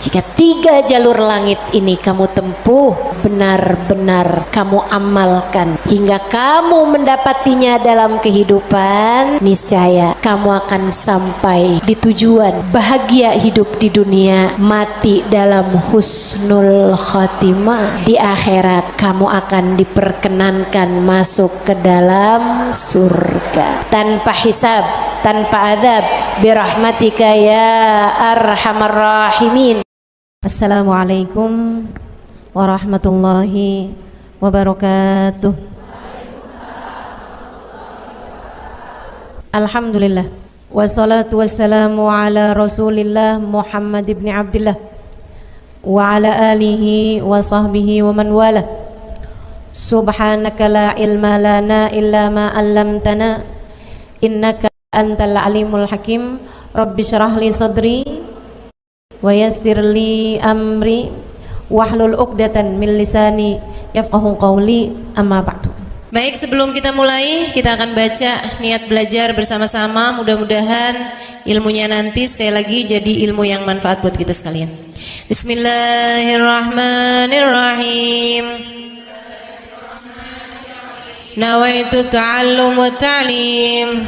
Jika 3 jalur langit ini kamu tempuh, benar-benar kamu amalkan hingga kamu mendapatinya dalam kehidupan, niscaya kamu akan sampai di tujuan, bahagia hidup di dunia, mati dalam husnul khatimah. Di akhirat kamu akan diperkenankan masuk ke dalam surga tanpa hisab, tanpa adab, birahmatika ya arhamar rahimin. Assalamualaikum warahmatullahi wabarakatuh. Alhamdulillah, wassalatu wassalamu ala rasulillah Muhammad ibn Abdillah wa ala alihi wa sahbihi wa man wala. Subhanaka la ilma lana illa ma 'allamtana innaka antal alimul hakim. Rabbi syrah li sadri wa yassir li amri wahlul 'uqdatan min lisani yafqahu qawli, amma ba'du. Baik, sebelum kita mulai, kita akan baca niat belajar bersama-sama. Mudah-mudahan ilmunya nanti sekali lagi jadi ilmu yang manfaat buat kita sekalian. Bismillahirrahmanirrahim. Nawaitu ta'allum wa ta'lim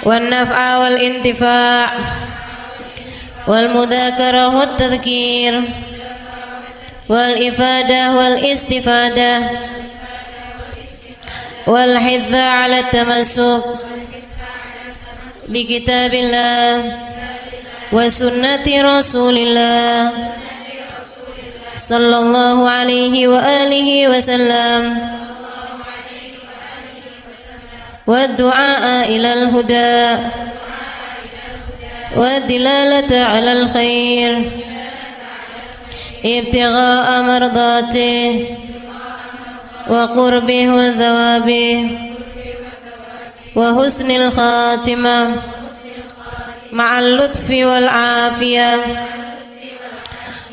wan naf'a wal intifa' wal mudzakarah wat tadhkir wal ifadah wal istifadah wal hidza ala tamassuk bi kitabillah wa sunnati rasulillah sallallahu alaihi wa alihi wasallam wa du'a ilal huda والدلالة على الخير ابتغاء مرضاته وقربه وثوابه وحسن الخاتمة مع اللطف والعافية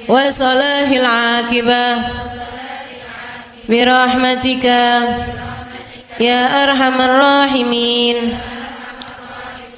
وصلاح العاقبة برحمتك يا أرحم الراحمين.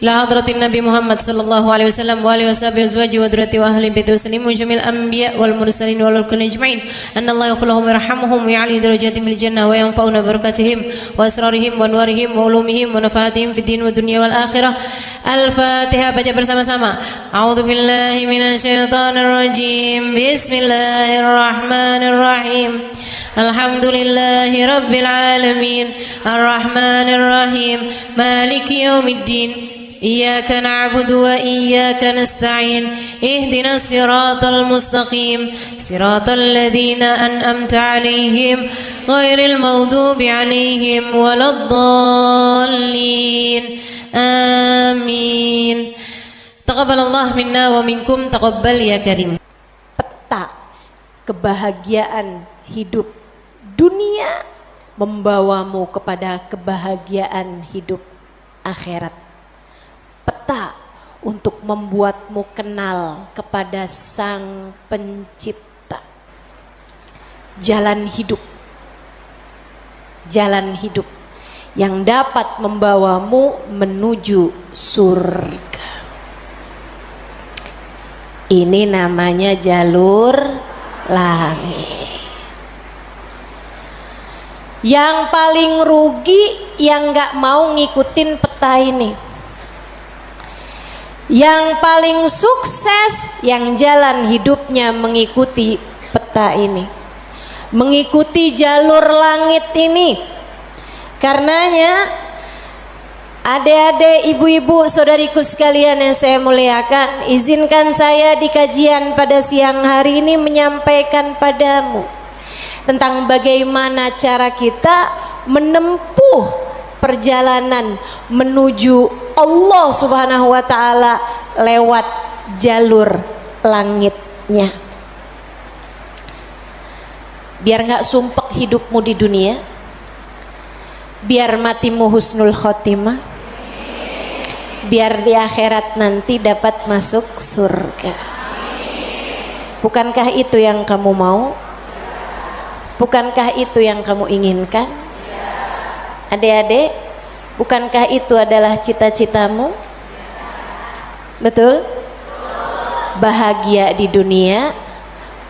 La hadratin Nabi Muhammad sallallahu alaihi wasallam wa alihi washabihi azwaji wa dzurriyyati wa ahli baiti muslimin jamil anbiya wal mursalin wal kulli ajma'in. Anallahu yaghfiruhum wa yarhamuhum wa ya'li darajatihim fil jannah wa yanfa'una barakatihim wa asrarihim wa anwarihim wa ulumihim wa nafaatihim fid din wa dunya wal akhirah. Al-Fatihah, baca bersama-sama. A'udzu billahi minasyaitonir rajim. Bismillahirrahmanirrahim. Alhamdulillahi rabbil alamin. Arrahmanir rahim. Maliki yaumiddin. Iyyaka na'budu wa iyyaka nasta'in. Ihdinas siratal mustaqim. Siratal ladzina an'amta 'alaihim ghairil maghdubi 'alaihim waladdallin. Amin. Taqabbalallah minna wa minkum, taqabbal ya karim. Peta kebahagiaan hidup dunia membawamu kepada kebahagiaan hidup akhirat. Peta untuk membuatmu kenal kepada Sang Pencipta. Jalan hidup yang dapat membawamu menuju surga. Ini namanya jalur langit. Yang paling rugi yang gak mau ngikutin peta ini. Yang paling sukses yang jalan hidupnya mengikuti peta ini, mengikuti jalur langit ini. Karenanya adik-adik, ibu-ibu, saudariku sekalian yang saya muliakan, izinkan saya di kajian pada siang hari ini menyampaikan padamu tentang bagaimana cara kita menempuh perjalanan menuju Allah Subhanahu wa ta'ala lewat jalur langitnya. Biar gak sumpek hidupmu di dunia, biar matimu husnul khotimah, biar di akhirat nanti dapat masuk surga. Bukankah itu yang kamu mau? Bukankah itu yang kamu inginkan? Adik-adik, bukankah itu adalah cita-citamu? Betul? bahagia di dunia,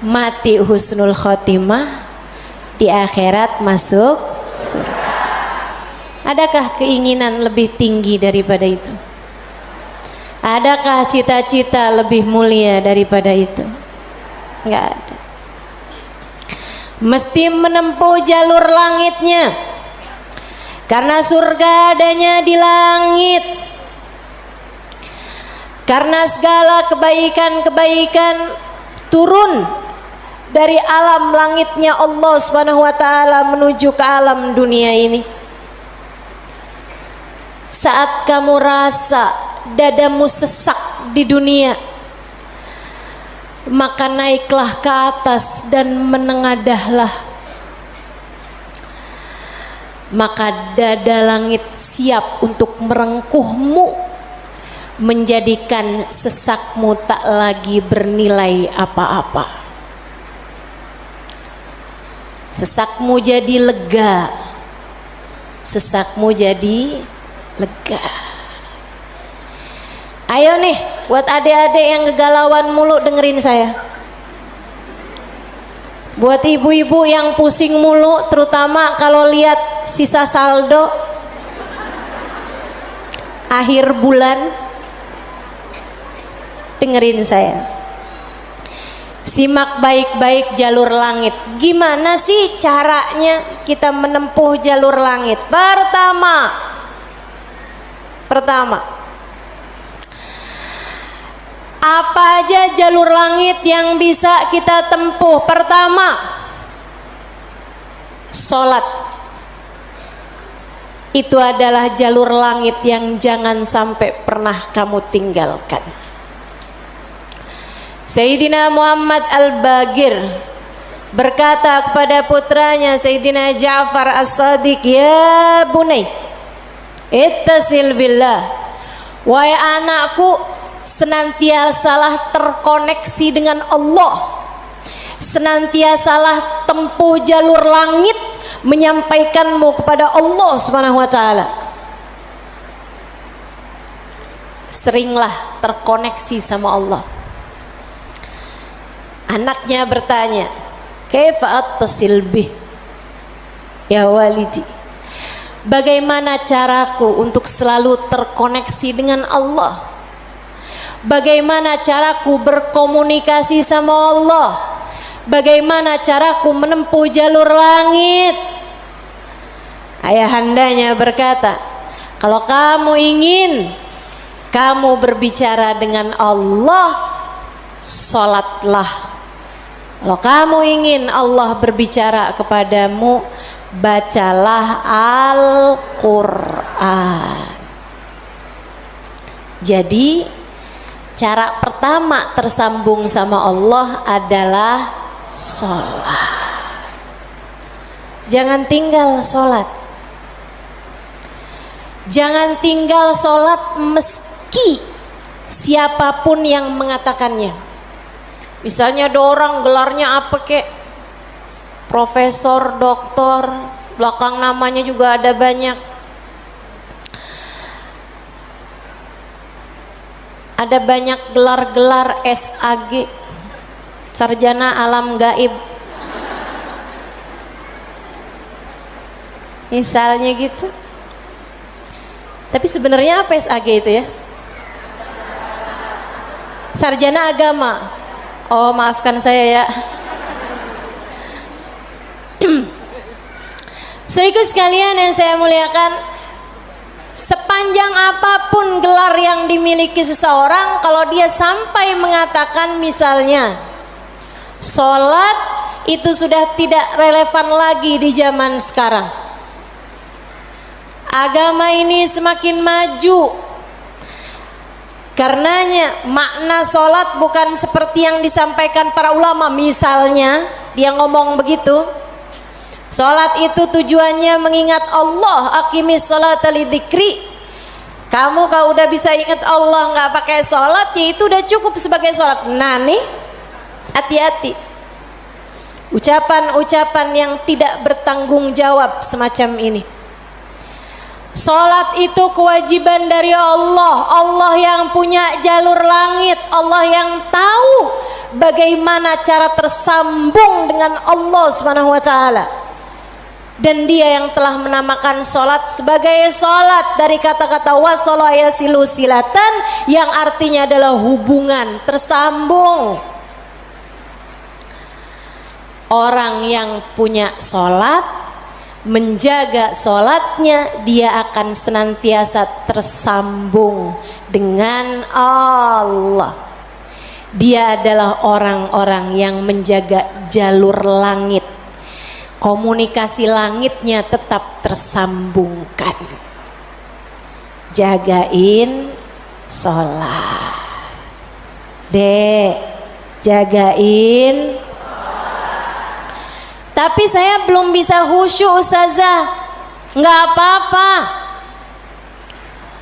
mati husnul khotimah, di akhirat masuk surga. Adakah keinginan lebih tinggi daripada itu? Adakah cita-cita lebih mulia daripada itu? Enggak ada. Mesti menempuh jalur langitnya, karena surga adanya di langit. Karena segala kebaikan-kebaikan turun dari alam langitnya Allah Subhanahu wa taala menuju ke alam dunia ini. Saat kamu rasa dadamu sesak di dunia, maka naiklah ke atas dan menengadahlah. Maka dada langit siap untuk merengkuhmu, menjadikan sesakmu tak lagi bernilai apa-apa. Sesakmu jadi lega, sesakmu jadi lega. Ayo nih, buat adik-adik yang kegalauan mulu dengerin saya. Buat ibu-ibu yang pusing mulu, terutama kalau lihat sisa saldo akhir bulan, dengerin saya. Simak baik-baik jalur langit. Gimana sih caranya kita menempuh jalur langit? Pertama, apa aja jalur langit yang bisa kita tempuh? Pertama, sholat. Itu adalah jalur langit yang jangan sampai pernah kamu tinggalkan. Sayyidina Muhammad Al-Bagir berkata kepada putranya Sayyidina Ja'far As-Sadiq, ya bunay, ittasil billah, wahai anakku, senantiasalah terkoneksi dengan Allah, senantiasalah tempuh jalur langit menyampaikanmu kepada Allah Subhanahu wa taala. Seringlah terkoneksi sama Allah. Anaknya bertanya, kaifa attasil bih ya walidi, bagaimana caraku untuk selalu terkoneksi dengan Allah? Bagaimana caraku berkomunikasi sama Allah? Bagaimana caraku menempuh jalur langit? Ayahandanya berkata, kalau kamu ingin kamu berbicara dengan Allah, sholatlah. Kalau kamu ingin Allah berbicara kepadamu, bacalah Al-Quran. Jadi cara pertama tersambung sama Allah adalah sholat. Jangan tinggal sholat. Jangan tinggal sholat meski siapapun yang mengatakannya. Misalnya ada orang gelarnya apa kek, profesor, doktor, belakang namanya juga ada banyak. Ada banyak gelar-gelar SAG, sarjana alam gaib. Misalnya gitu. Tapi sebenarnya apa SAG itu ya? Sarjana agama. Oh, maafkan saya ya. Saudaraku sekalian yang saya muliakan, sepanjang apapun gelar yang dimiliki seseorang, kalau dia sampai mengatakan misalnya sholat, itu sudah tidak relevan lagi di zaman sekarang. Agama ini semakin maju. Karenanya makna sholat bukan seperti yang disampaikan para ulama. Misalnya dia ngomong begitu, sholat itu tujuannya mengingat Allah, aqimis sholata lidzikri. Kamu kalau udah bisa ingat Allah nggak pakai sholat, ya itu udah cukup sebagai sholat. Nah nih, hati-hati ucapan-ucapan yang tidak bertanggung jawab semacam ini. Salat itu kewajiban dari Allah. Allah yang punya jalur langit, Allah yang tahu bagaimana cara tersambung dengan Allah Subhanahu wa taala. Dan dia yang telah menamakan salat sebagai salat dari kata-kata wasala yasilu silatan, yang artinya adalah hubungan, tersambung. Orang yang punya salat, menjaga salatnya, dia akan senantiasa tersambung dengan Allah. Dia adalah orang-orang yang menjaga jalur langit. Komunikasi langitnya tetap tersambungkan. Jagain sholat. Dek, jagain. Tapi saya belum bisa khusyuk Ustazah. Nggak apa-apa.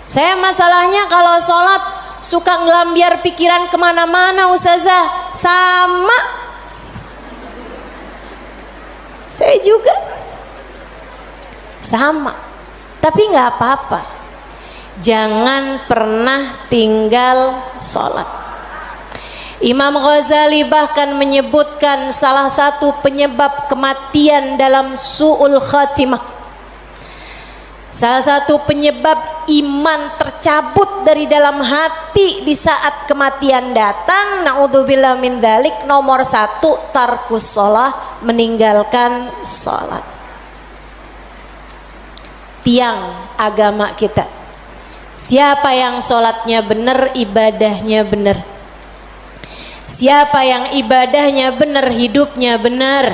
Saya masalahnya kalau sholat suka ngelambiar pikiran kemana-mana Ustazah. Sama. Saya juga. Sama. Tapi nggak apa-apa. Jangan pernah tinggal sholat. Imam Ghazali bahkan menyebutkan salah satu penyebab kematian dalam su'ul khatimah, salah satu penyebab iman tercabut dari dalam hati di saat kematian datang, naudzubillah min dzalik, nomor 1 tarkus shalah, meninggalkan salat. Tiang agama kita. Siapa yang salatnya benar, ibadahnya benar. Siapa yang ibadahnya benar, hidupnya benar.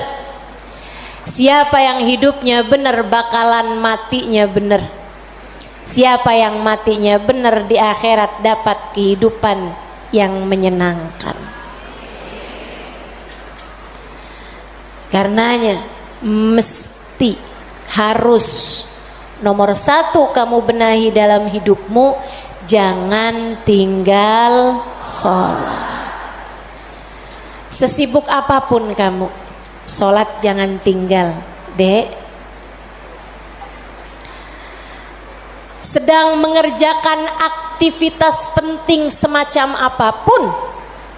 Siapa yang hidupnya benar, bakalan matinya benar. Siapa yang matinya benar, di akhirat dapat kehidupan yang menyenangkan. Karenanya mesti, harus, nomor 1 kamu benahi dalam hidupmu, jangan tinggal sholat. Sesibuk apapun kamu, sholat jangan tinggal, Dek. Sedang mengerjakan aktivitas penting semacam apapun,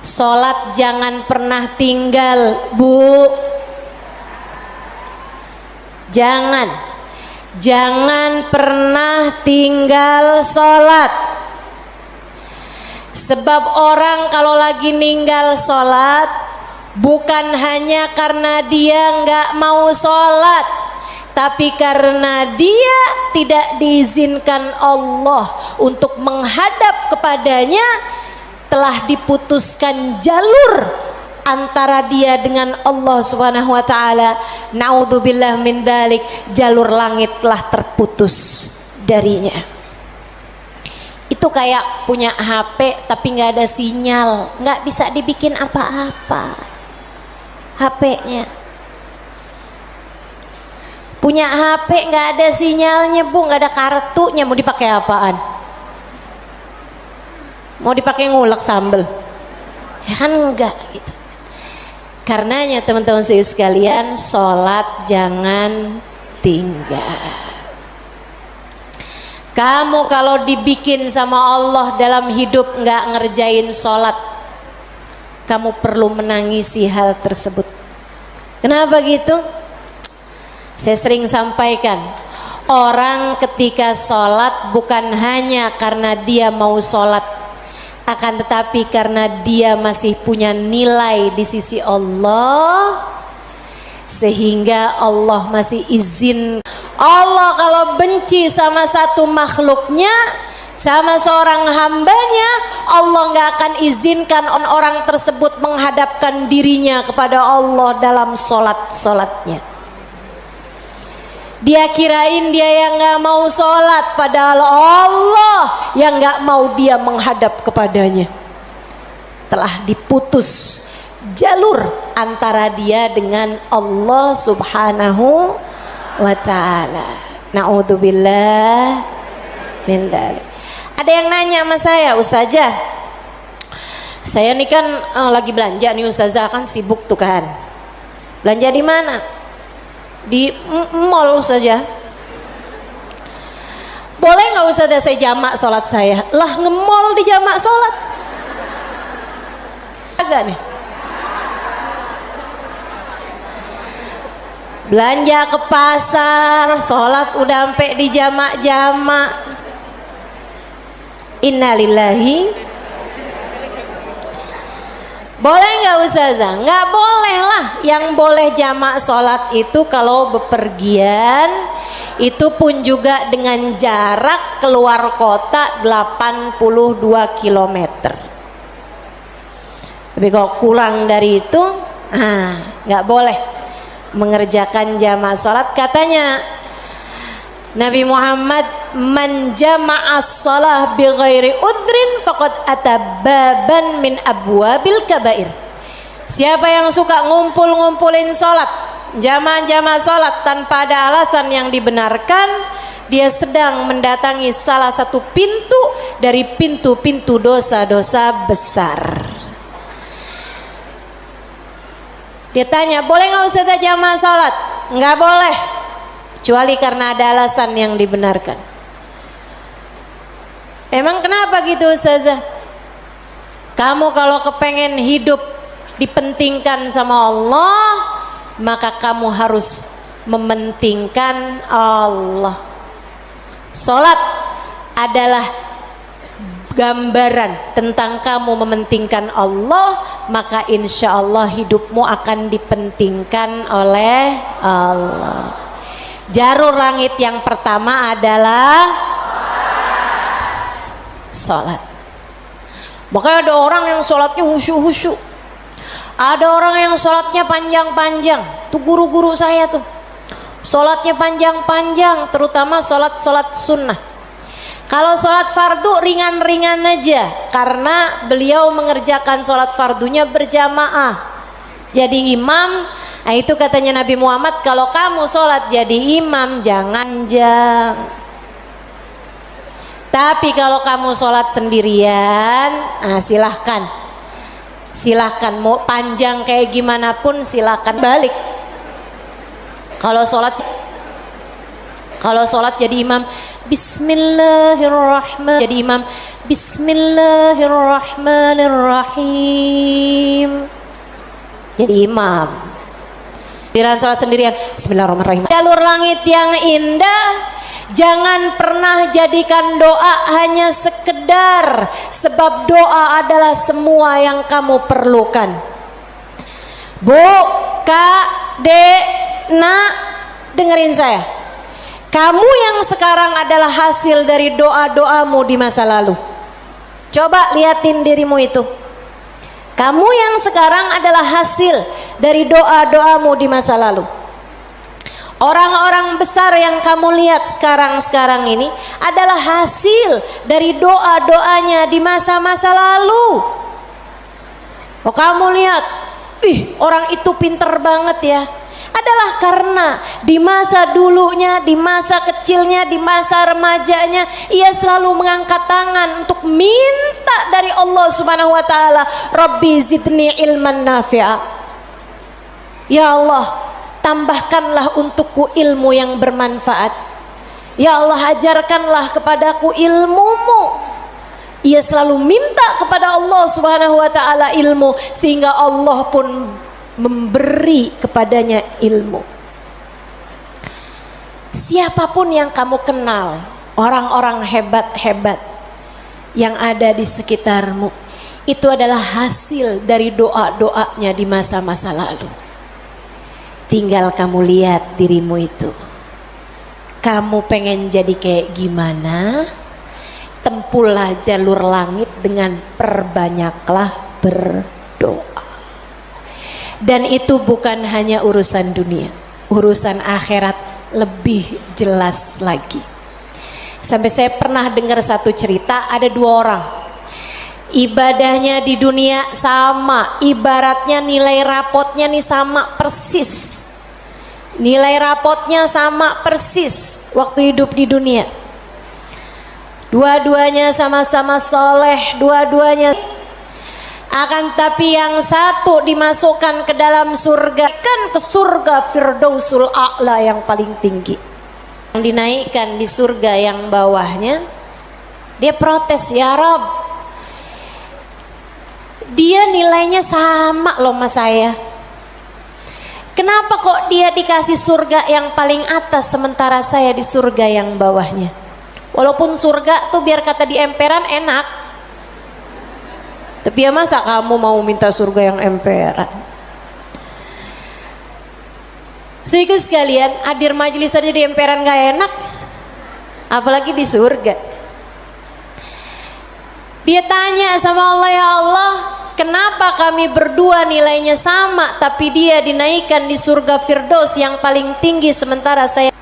sholat jangan pernah tinggal, Bu. Jangan pernah tinggal sholat. Sebab orang kalau lagi ninggal sholat, bukan hanya karena dia nggak mau sholat, tapi karena dia tidak diizinkan Allah untuk menghadap kepadanya, telah diputuskan jalur antara dia dengan Allah Subhanahu wa taala. Naudzubillah min dzalik, jalur langit telah terputus darinya. Itu kayak punya HP tapi nggak ada sinyal, nggak bisa dibikin apa-apa HP-nya. Punya HP nggak ada sinyalnya, Bu, nggak ada kartunya, mau dipakai apaan? Mau dipakai ngulek sambel? Ya kan enggak gitu. Karenanya teman-teman sekalian, sholat jangan tinggal. Kamu kalau dibikin sama Allah dalam hidup nggak ngerjain sholat, kamu perlu menangisi hal tersebut. Kenapa gitu? Saya sering sampaikan, orang ketika sholat bukan hanya karena dia mau sholat, akan tetapi karena dia masih punya nilai di sisi Allah, sehingga Allah masih izin. Allah kalau benci sama satu makhluknya, sama seorang hambanya, Allah nggak akan izinkan orang tersebut menghadapkan dirinya kepada Allah dalam sholatnya. Dia kirain dia yang nggak mau sholat, padahal Allah yang nggak mau dia menghadap kepadanya. Telah diputus jalur antara dia dengan Allah Subhanahu wa ta'ala. Na'udzubillah min dzalik. Ada yang nanya sama saya, Ustazah, saya nih kan lagi belanja nih Ustazah, kan sibuk tuh kan. Belanja di mana? Di mall saja. boleh nggak Ustazah saya jamak sholat saya? Lah ngemol di jamak sholat agak nih. Belanja ke pasar, sholat udah sampai di jamak-jamak. Innalillahi. Boleh nggak Ustazah? Nggak boleh lah. Yang boleh jamak sholat itu kalau bepergian, itu pun juga dengan jarak keluar kota 82 km. Tapi kalau kurang dari itu, nggak boleh mengerjakan jamak salat. Katanya Nabi Muhammad, man jama'as shalah bi ghairi udrin faqad atababan min abwabil kabair. Siapa yang suka ngumpulin salat, jamaah salat tanpa ada alasan yang dibenarkan, dia sedang mendatangi salah satu pintu dari pintu-pintu dosa-dosa besar. Dia tanya, boleh nggak Ustazah jamaah salat? Nggak boleh, kecuali karena ada alasan yang dibenarkan. Emang kenapa gitu Ustazah? Kamu kalau kepengen hidup dipentingkan sama Allah, maka kamu harus mementingkan Allah. Salat adalah gambaran tentang kamu mementingkan Allah, maka insya Allah hidupmu akan dipentingkan oleh Allah. Jalur langit yang pertama adalah salat. Makanya ada orang yang salatnya khusyuk-khusyuk, ada orang yang salatnya panjang-panjang. Tuh guru-guru saya tuh salatnya panjang-panjang, terutama salat sunnah. Kalau sholat fardu ringan-ringan aja, karena beliau mengerjakan sholat fardunya berjamaah. Jadi imam, nah itu katanya Nabi Muhammad, kalau kamu sholat jadi imam jangan jang. Tapi kalau kamu sholat sendirian, silahkan mau panjang kayak gimana pun silahkan balik. Kalau sholat jadi imam, Bismillahirrahmanirrahim. Jadi imam, Bismillahirrahmanirrahim. Jadi imam. Dalam sholat sendirian, Bismillahirrahmanirrahim. Jalur langit yang indah, jangan pernah jadikan doa hanya sekedar, sebab doa adalah semua yang kamu perlukan. Bu, Kak, Dek, Nak, dengerin saya. Kamu yang sekarang adalah hasil dari doa-doamu di masa lalu. Coba liatin dirimu itu. Kamu yang sekarang adalah hasil dari doa-doamu di masa lalu. Orang-orang besar yang kamu lihat sekarang ini adalah hasil dari doa-doanya di masa-masa lalu. Oh, kamu lihat, orang itu pinter banget ya. Adalah karena di masa dulunya, di masa kecilnya, di masa remajanya, ia selalu mengangkat tangan untuk minta dari Allah Subhanahu wa taala, Rabbi zidni ilman nafi'a. Ya Allah, tambahkanlah untukku ilmu yang bermanfaat. Ya Allah, ajarkanlah kepadaku ilmu-Mu. Ia selalu minta kepada Allah Subhanahu wa taala ilmu, sehingga Allah pun memberi kepadanya ilmu. Siapapun yang kamu kenal, orang-orang hebat-hebat yang ada di sekitarmu, itu adalah hasil dari doa-doanya di masa-masa lalu. Tinggal kamu lihat dirimu itu. Kamu pengen jadi kayak gimana? Tempuhlah jalur langit dengan perbanyaklah berdoa. Dan itu bukan hanya urusan dunia, urusan akhirat lebih jelas lagi. Sampai saya pernah dengar satu cerita, ada dua orang, ibadahnya di dunia sama, ibaratnya nilai rapotnya nih sama persis. Nilai rapotnya sama persis waktu hidup di dunia. Dua-duanya sama-sama soleh, dua-duanya. Akan tapi yang satu dimasukkan ke dalam surga, kan ke surga Firdausul A'la yang paling tinggi. yang dinaikkan di surga yang bawahnya, dia protes, ya Rob, dia nilainya sama loh sama saya, kenapa kok dia dikasih surga yang paling atas sementara saya di surga yang bawahnya? Walaupun surga tuh biar kata di emperan enak, tapi ya masa kamu mau minta surga yang emperan? Sehingga sekalian, hadir majelis aja di emperan gak enak, apalagi di surga. Dia tanya sama Allah, ya Allah, kenapa kami berdua nilainya sama tapi dia dinaikkan di surga Firdaus yang paling tinggi sementara saya.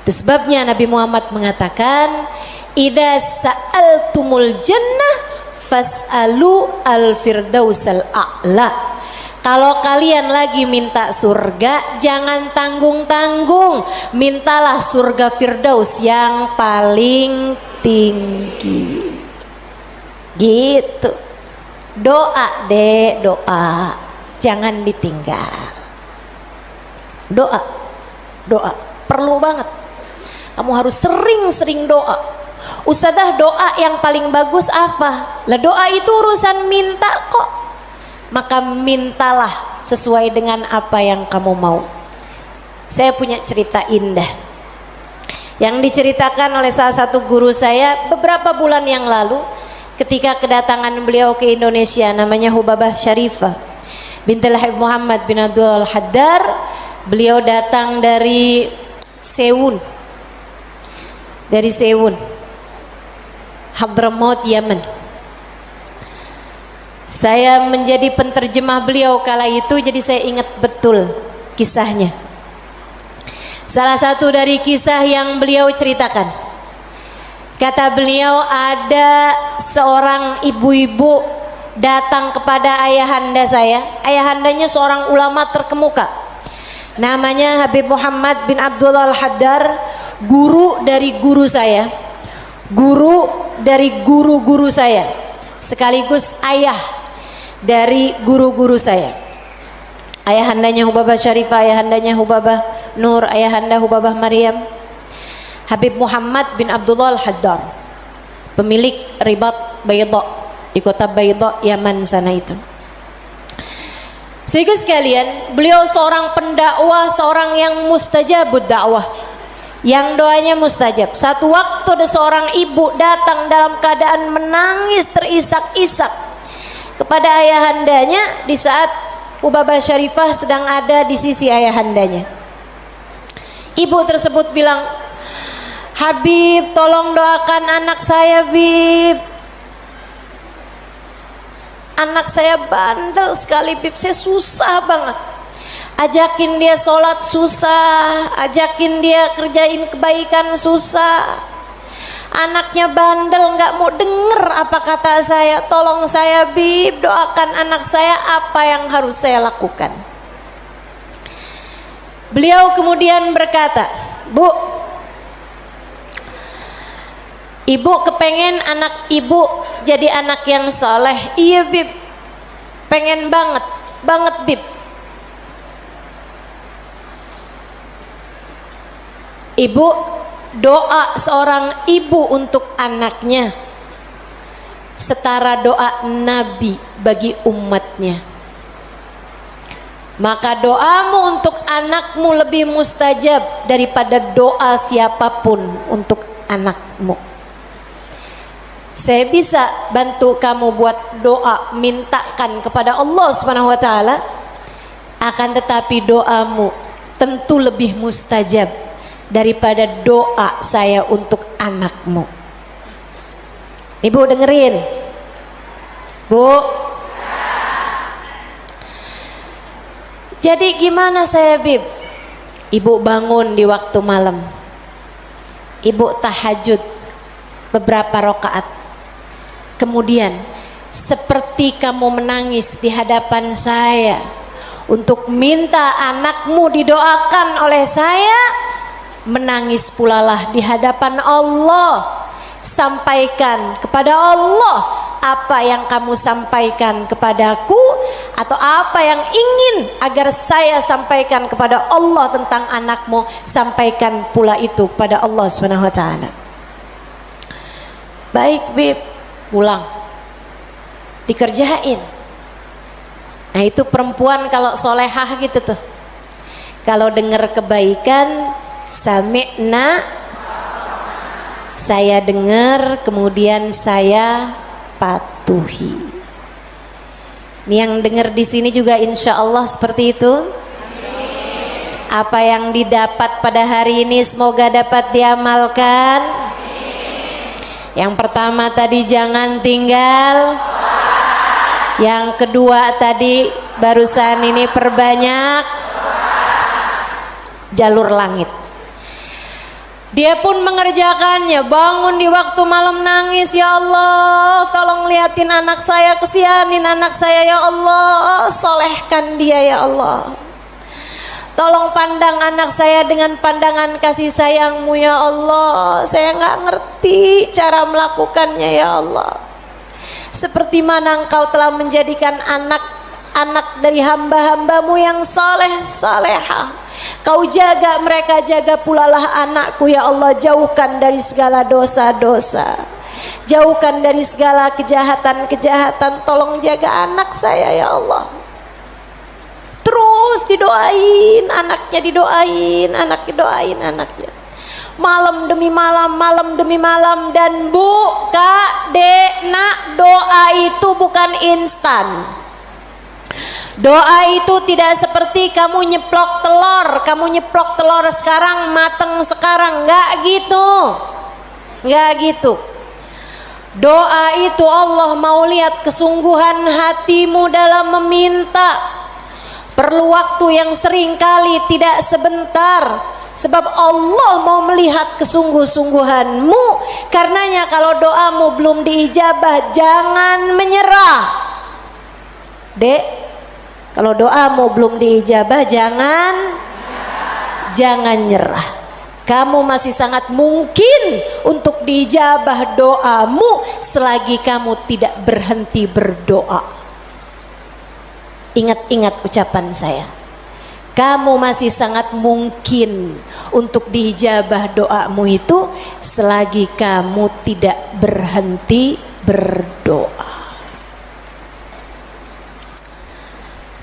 Itu sebabnya Nabi Muhammad mengatakan, idza sa'altumul jannah fas'alu al-firdausal a'la. Kalau kalian lagi minta surga, jangan tanggung-tanggung, mintalah surga Firdaus yang paling tinggi. Gitu. Doa deh, doa, jangan ditinggal. Doa, doa, perlu banget. Kamu harus sering-sering doa. Ustadzah, doa yang paling bagus apa? Lah doa itu urusan minta kok. Maka mintalah sesuai dengan apa yang kamu mau. Saya punya cerita indah yang diceritakan oleh salah satu guru saya beberapa bulan yang lalu ketika kedatangan beliau ke Indonesia, namanya Hubabah Syarifah bintul Habib Muhammad bin Abdul Haddar. Beliau datang dari Sewun, Hadramaut, Yaman. Saya menjadi penterjemah beliau kala itu, jadi saya ingat betul kisahnya. Salah satu dari kisah yang beliau ceritakan, kata beliau, ada seorang ibu-ibu datang kepada ayahanda saya. Ayahandanya seorang ulama terkemuka, namanya Habib Muhammad bin Abdullah Al-Haddar, guru dari guru saya, guru dari guru-guru saya, sekaligus ayah dari guru-guru saya. Ayahandanya Hubabah Syarifah, ayahandanya Hubabah Nur, ayahanda Hubabah Maryam. Habib Muhammad bin Abdullah Al-Haddar, pemilik Ribat Bayda di kota Bayda, Yaman sana itu. Sehingga sekalian, beliau seorang pendakwah, seorang yang mustajabud dakwah, yang doanya mustajab. Satu waktu ada seorang ibu datang dalam keadaan menangis terisak-isak kepada ayahandanya di saat Hubabah Syarifah sedang ada di sisi ayahandanya. Ibu tersebut bilang, Habib, tolong doakan anak saya, Bib. Anak saya bandel sekali, Bib. Saya susah banget. Ajakin dia sholat susah, ajakin dia kerjain kebaikan susah. Anaknya bandel, nggak mau denger apa kata saya. Tolong saya, Bib, doakan anak saya, apa yang harus saya lakukan. Beliau kemudian berkata, Bu, ibu kepengen anak ibu jadi anak yang soleh. Iya, Bib, pengen banget Bib. Ibu, doa seorang ibu untuk anaknya setara doa Nabi bagi umatnya. Maka doamu untuk anakmu lebih mustajab daripada doa siapapun untuk anakmu. Saya bisa bantu kamu buat doa, mintakan kepada Allah Subhanahu wa taala, akan tetapi doamu tentu lebih mustajab daripada doa saya untuk anakmu. Ibu dengerin, Bu. Jadi gimana saya, Bib? Ibu bangun di waktu malam, ibu tahajud beberapa rakaat, kemudian seperti kamu menangis di hadapan saya untuk minta anakmu didoakan oleh saya, menangis pulalah di hadapan Allah. Sampaikan kepada Allah apa yang kamu sampaikan kepadaku atau apa yang ingin agar saya sampaikan kepada Allah tentang anakmu, sampaikan pula itu kepada Allah Subhanahu wa taala. Baik Bib, pulang dikerjain. Nah itu perempuan kalau solehah gitu tuh, kalau dengar kebaikan sami'na, saya dengar kemudian saya patuhi. Ini yang dengar di sini juga insya Allah seperti itu. Apa yang didapat pada hari ini semoga dapat diamalkan. Yang pertama tadi jangan tinggal. Yang kedua tadi barusan ini perbanyak jalur langit. Dia pun mengerjakannya, bangun di waktu malam nangis, ya Allah tolong liatin anak saya, kesianin anak saya ya Allah, solehkan dia ya Allah. Tolong pandang anak saya dengan pandangan kasih sayangmu ya Allah. Saya nggak ngerti cara melakukannya ya Allah. Seperti mana engkau telah menjadikan anak-anak dari hamba-hambamu yang saleh salehah. Kau jaga mereka, jaga pula lah anakku ya Allah. Jauhkan dari segala dosa-dosa, jauhkan dari segala kejahatan-kejahatan. Tolong jaga anak saya ya Allah. Terus didoain anaknya, didoain anaknya, doain anaknya. Malam demi malam, malam demi malam. Dan Bu, Kak, Dek, Nak, doa itu bukan instan. Doa itu tidak seperti kamu nyeplok telur sekarang mateng sekarang, enggak gitu. Enggak gitu. Doa itu Allah mau lihat kesungguhan hatimu dalam meminta. Perlu waktu yang sering kali tidak sebentar, sebab Allah mau melihat kesungguh-sungguhanmu. Karenanya kalau doamu belum diijabah, jangan menyerah. Dek, kalau doamu belum diijabah, jangan nyerah. Kamu masih sangat mungkin untuk diijabah doamu selagi kamu tidak berhenti berdoa. Ingat-ingat ucapan saya. Kamu masih sangat mungkin untuk diijabah doamu itu selagi kamu tidak berhenti berdoa.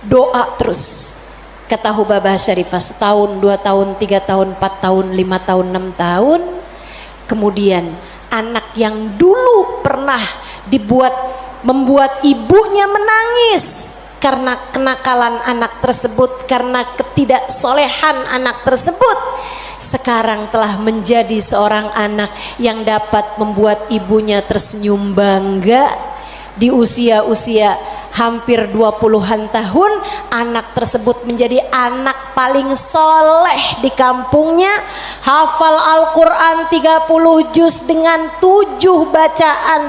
Doa terus. Kata Hubabah Syarifah, setahun, 2 tahun, 3 tahun, 4 tahun, 5 tahun, 6 tahun. Kemudian anak yang dulu pernah membuat ibunya menangis karena kenakalan anak tersebut, karena ketidaksolehan anak tersebut, sekarang telah menjadi seorang anak yang dapat membuat ibunya tersenyum bangga. Di usia-usia hampir 20-an tahun, anak tersebut menjadi anak paling soleh di kampungnya, hafal Al-Quran 30 juz dengan 7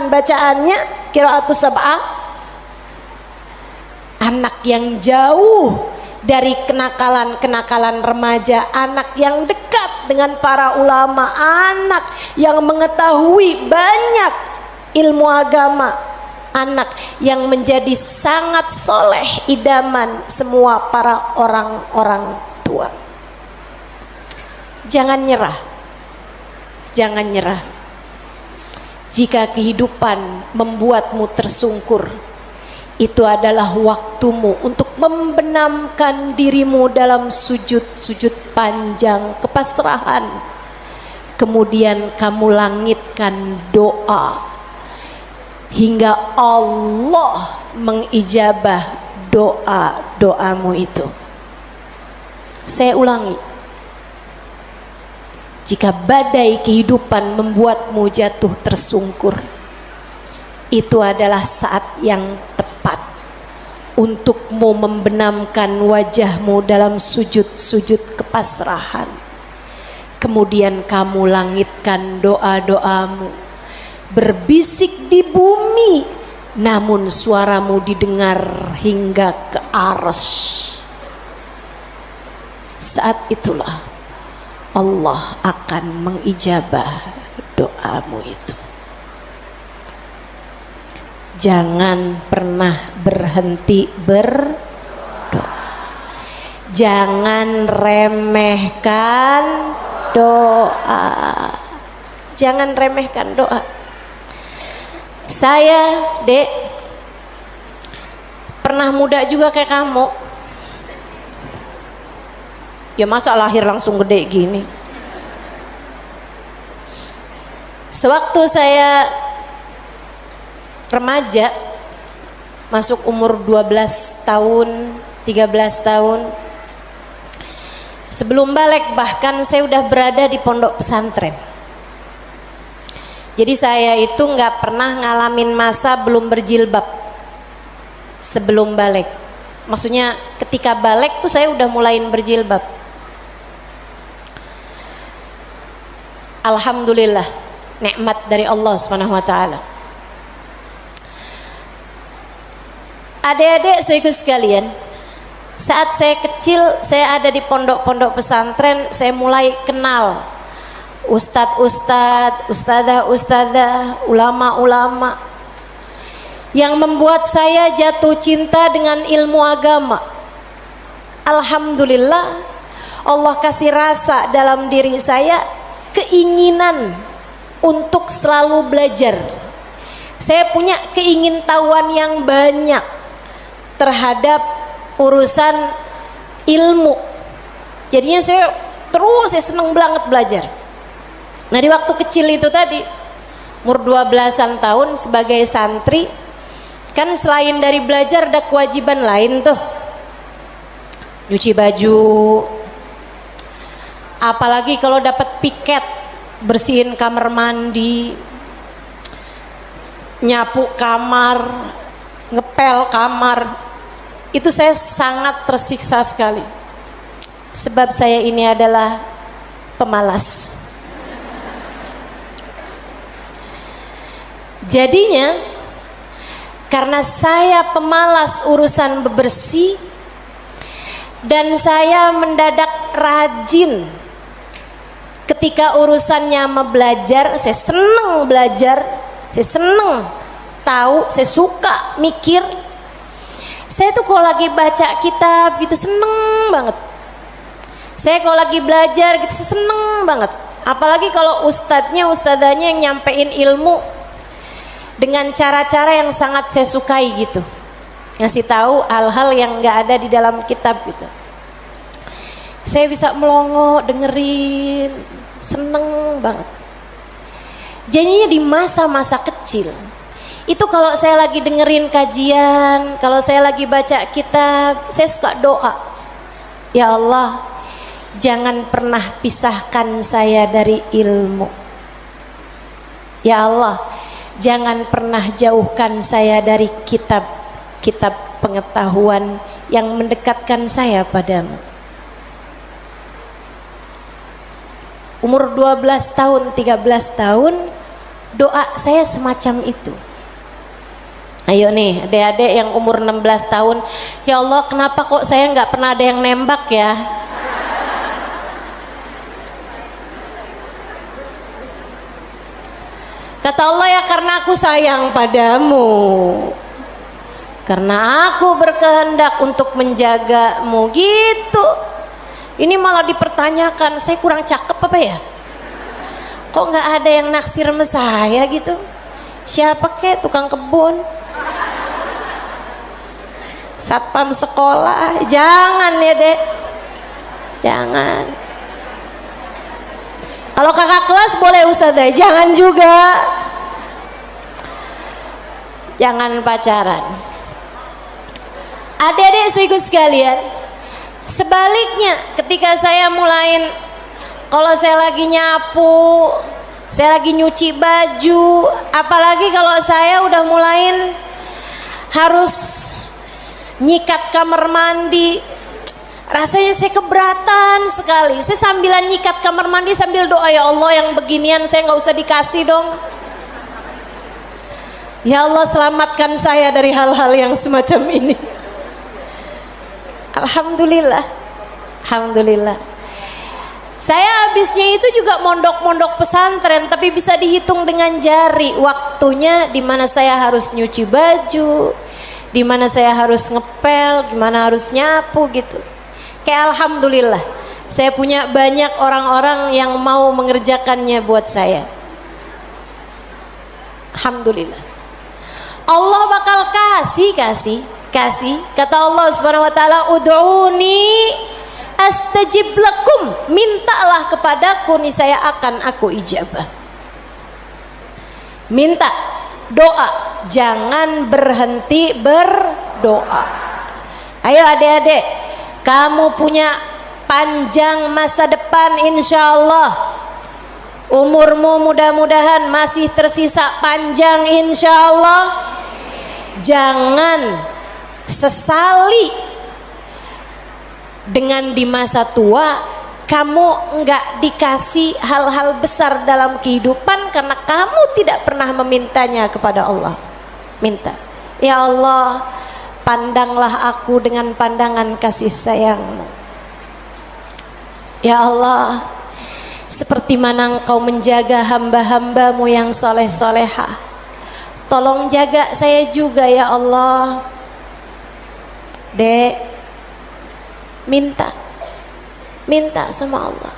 bacaannya, qiraatus sab'ah. Anak yang jauh dari kenakalan-kenakalan remaja, anak yang dekat dengan para ulama, anak yang mengetahui banyak ilmu agama, anak yang menjadi sangat soleh, idaman semua para orang-orang tua. Jangan nyerah, jangan nyerah. Jika kehidupan membuatmu tersungkur, itu adalah waktumu untuk membenamkan dirimu dalam sujud-sujud panjang kepasrahan. Kemudian kamu langitkan doa hingga Allah mengijabah doa-doamu itu. Saya ulangi, jika badai kehidupan membuatmu jatuh tersungkur, itu adalah saat yang tepat untukmu membenamkan wajahmu dalam sujud-sujud kepasrahan. Kemudian kamu langitkan doa-doamu, berbisik di bumi, namun suaramu didengar hingga ke arsy. Saat itulah Allah akan mengijabah doamu itu. jangan pernah berhenti berdoa. Jangan remehkan doa. Jangan remehkan doa. Saya, Dek, pernah muda juga kayak kamu. Ya masa lahir langsung gede gini. Sewaktu saya remaja, masuk umur 12 tahun, 13 tahun, sebelum balik bahkan saya udah berada di pondok pesantren. Jadi saya itu nggak pernah ngalamin masa belum berjilbab sebelum balik. Maksudnya ketika balik tuh saya udah mulain berjilbab. Alhamdulillah, nikmat dari Allah Subhanahu wa taala. Adik-adik saudaraku sekalian, saat saya kecil, saya ada di pondok-pondok pesantren, saya mulai kenal ustadz-ustadz, ustadzah-ustadzah, ulama-ulama yang membuat saya jatuh cinta dengan ilmu agama. Alhamdulillah, Allah kasih rasa dalam diri saya keinginan untuk selalu belajar. Saya punya keingintahuan yang banyak terhadap urusan ilmu. Jadinya saya seneng banget belajar. Nah, di waktu kecil itu tadi, umur 12-an tahun sebagai santri, kan selain dari belajar ada kewajiban lain tuh. Nyuci baju, apalagi kalau dapat piket, bersihin kamar mandi, nyapu kamar, ngepel kamar. Itu saya sangat tersiksa sekali, sebab saya ini adalah pemalas. Jadinya karena saya pemalas urusan bebersih dan saya mendadak rajin ketika urusannya belajar. Saya seneng belajar, saya seneng tahu, saya suka mikir. Saya tuh kalau lagi baca kitab gitu seneng banget. Saya kalau lagi belajar gitu seneng banget. Apalagi kalau ustadzahnya yang nyampein ilmu dengan cara-cara yang sangat saya sukai gitu, ngasih tahu hal-hal yang nggak ada di dalam kitab gitu. Saya bisa melongo dengerin, seneng banget. Jadinya di masa-masa kecil itu kalau saya lagi dengerin kajian, kalau saya lagi baca kitab, saya suka doa, ya Allah, jangan pernah pisahkan saya dari ilmu. Ya Allah, jangan pernah jauhkan saya dari kitab-kitab pengetahuan yang mendekatkan saya padamu. Umur 12 tahun, 13 tahun, doa saya semacam itu. Ayo nih adik-adik yang umur 16 tahun, ya Allah, kenapa kok saya nggak pernah ada yang nembak ya? Kata Allah, ya karena aku sayang padamu, karena aku berkehendak untuk menjagamu gitu. Ini malah dipertanyakan, saya kurang cakep apa ya? Kok nggak ada yang naksir sama saya gitu? Siapa kek, tukang kebun, satpam sekolah? Jangan ya dek, jangan. Kalau kakak kelas boleh ustazah, jangan juga. Jangan pacaran. Adik-adik saudaraku sekalian, sebaliknya ketika saya mulain, kalau saya lagi nyapu, saya lagi nyuci baju, apalagi kalau saya udah mulain harus nyikat kamar mandi, rasanya saya keberatan sekali. Saya sambilan nyikat kamar mandi sambil doa, ya Allah, yang beginian saya nggak usah dikasih dong. Ya Allah, selamatkan saya dari hal-hal yang semacam ini. Alhamdulillah, alhamdulillah. Saya habisnya itu juga mondok-mondok pesantren, tapi bisa dihitung dengan jari waktu waktunya di mana saya harus nyuci baju, di mana saya harus ngepel, di mana harus nyapu gitu. Kayak alhamdulillah, saya punya banyak orang-orang yang mau mengerjakannya buat saya. Alhamdulillah. Allah bakal kasih. Kata Allah Subhanahu wa taala, "Ud'uni astajib lakum." Mintalah kepadaku, niscaya akan aku ijabah. Minta, doa, jangan berhenti berdoa. Ayo adik-adik, kamu punya panjang masa depan insyaallah. Umurmu mudah-mudahan masih tersisa panjang insyaallah. Jangan sesali dengan di masa tua kamu enggak dikasih hal-hal besar dalam kehidupan karena kamu tidak pernah memintanya kepada Allah. Minta, ya Allah, pandanglah aku dengan pandangan kasih sayang-Mu. Ya Allah, seperti mana Engkau menjaga hamba-hamba-Mu yang soleh-solehah, tolong jaga saya juga ya Allah. Dek, minta sama Allah.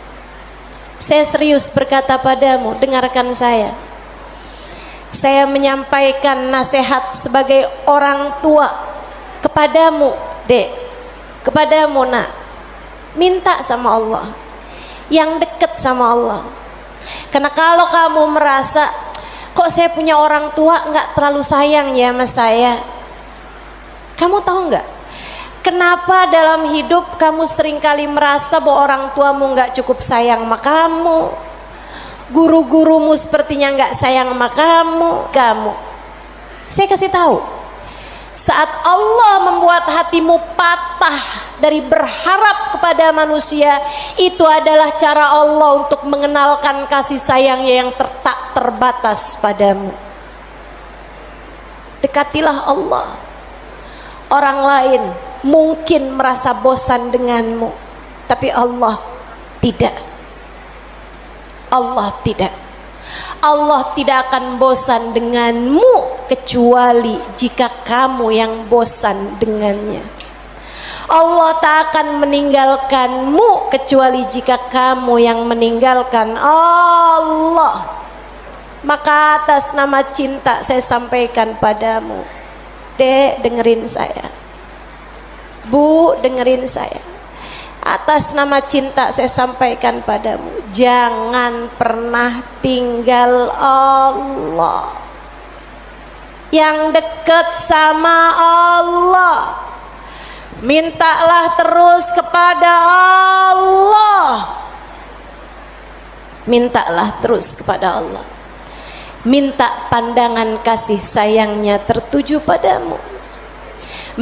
Saya serius berkata padamu, dengarkan saya. Saya menyampaikan nasihat sebagai orang tua kepadamu, Dek, kepadamu nak. Minta sama Allah, yang dekat sama Allah. Karena kalau kamu merasa kok saya punya orang tua nggak terlalu sayang ya sama saya, kamu tahu nggak kenapa dalam hidup kamu seringkali merasa bahwa orang tuamu nggak cukup sayang sama kamu, guru-gurumu sepertinya nggak sayang sama kamu. Saya kasih tahu, saat Allah membuat hatimu patah dari berharap kepada manusia, itu adalah cara Allah untuk mengenalkan kasih sayangnya yang tak terbatas padamu. Dekatilah Allah. Orang lain mungkin merasa bosan denganmu, tapi Allah tidak. Allah tidak. Allah tidak akan bosan denganmu kecuali jika kamu yang bosan dengannya. Allah tak akan meninggalkanmu kecuali jika kamu yang meninggalkan Allah. Maka atas nama cinta saya sampaikan padamu, Dek, dengerin saya. Bu, dengerin saya. Atas nama cinta saya sampaikan padamu, jangan pernah tinggal Allah. Yang dekat sama Allah, mintalah terus kepada Allah. Mintalah terus kepada Allah. Minta pandangan kasih sayangnya tertuju padamu.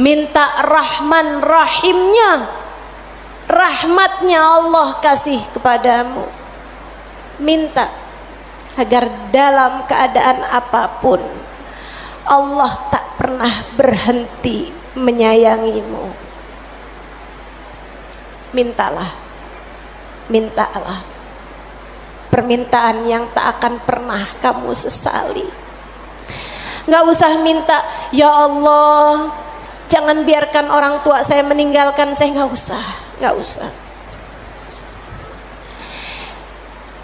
Minta Rahman Rahimnya, rahmatnya Allah kasih kepadamu. Minta agar dalam keadaan apapun Allah tak pernah berhenti menyayangimu. Mintalah, mintalah permintaan yang tak akan pernah kamu sesali. Nggak usah minta, ya Allah, jangan biarkan orang tua saya meninggalkan saya. Nggak usah.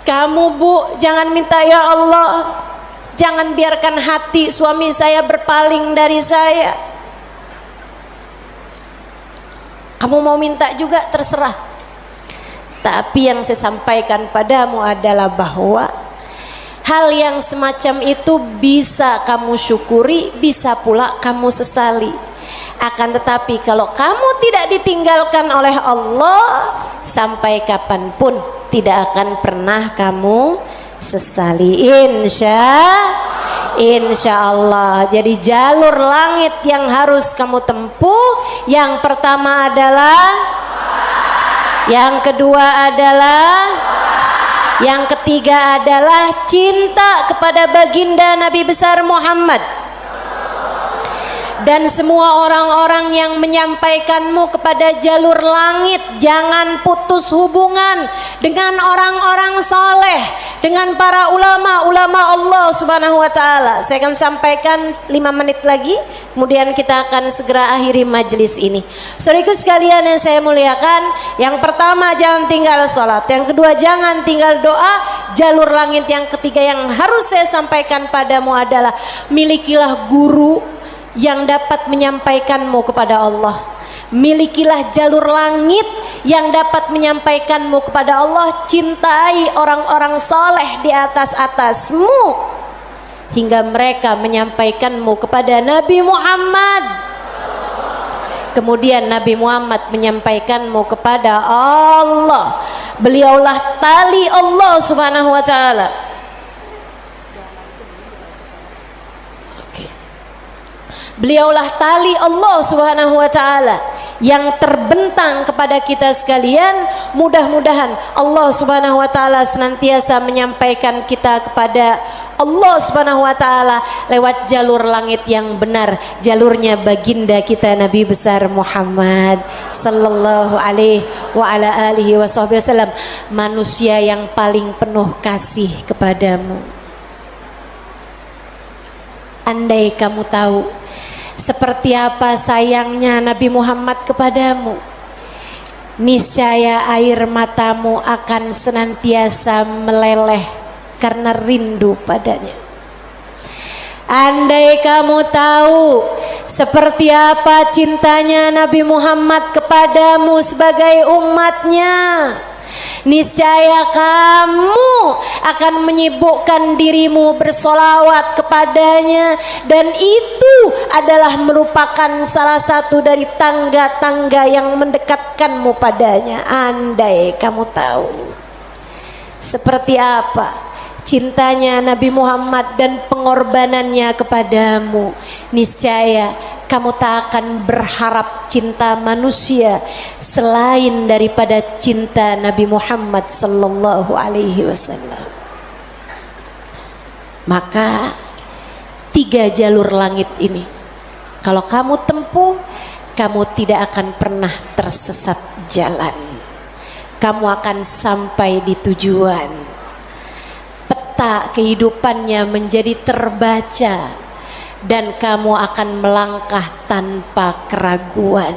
Kamu Bu, jangan minta, ya Allah, jangan biarkan hati suami saya berpaling dari saya. Kamu mau minta juga terserah. Tapi yang saya sampaikan padamu adalah bahwa hal yang semacam itu bisa kamu syukuri, bisa pula kamu sesali. Akan tetapi kalau kamu tidak ditinggalkan oleh Allah, sampai kapanpun tidak akan pernah kamu sesali, insya Allah. Jadi jalur langit yang harus kamu tempuh, yang pertama adalah, yang kedua adalah, yang ketiga adalah cinta kepada baginda Nabi besar Muhammad. dan semua orang-orang yang menyampaikanmu kepada jalur langit. Jangan putus hubungan dengan orang-orang soleh, dengan para ulama Allah subhanahu wa ta'ala. Saya akan sampaikan 5 menit lagi, kemudian kita akan segera akhiri majelis ini. Saudaraku sekalian yang saya muliakan, yang pertama jangan tinggal sholat, yang kedua jangan tinggal doa. Jalur langit yang ketiga yang harus saya sampaikan padamu adalah milikilah guru yang dapat menyampaikanmu kepada Allah. Milikilah jalur langit yang dapat menyampaikanmu kepada Allah. Cintai orang-orang soleh di atasmu hingga mereka menyampaikanmu kepada Nabi Muhammad. Kemudian Nabi Muhammad menyampaikanmu kepada Allah. Beliaulah tali Allah subhanahu wa ta'ala. Beliaulah tali Allah subhanahu wa ta'ala yang terbentang kepada kita sekalian. Mudah-mudahan Allah subhanahu wa ta'ala senantiasa menyampaikan kita kepada Allah subhanahu wa ta'ala lewat jalur langit yang benar, jalurnya baginda kita Nabi besar Muhammad sallallahu alaihi wa ala alihi wasallam, manusia yang paling penuh kasih kepadamu. Andai kamu tahu seperti apa sayangnya Nabi Muhammad kepadamu, niscaya air matamu akan senantiasa meleleh karena rindu padanya. Andai kamu tahu seperti apa cintanya Nabi Muhammad kepadamu sebagai umatnya, niscaya kamu akan menyibukkan dirimu bersolawat kepadanya, dan itu adalah merupakan salah satu dari tangga-tangga yang mendekatkanmu padanya. Andai kamu tahu seperti apa cintanya Nabi Muhammad dan pengorbanannya kepadamu, niscaya kamu tak akan berharap cinta manusia selain daripada cinta Nabi Muhammad sallallahu alaihi wasallam. Maka 3 jalur langit ini kalau kamu tempuh, kamu tidak akan pernah tersesat jalan. Kamu akan sampai di tujuan. Peta kehidupannya menjadi terbaca dan kamu akan melangkah tanpa keraguan.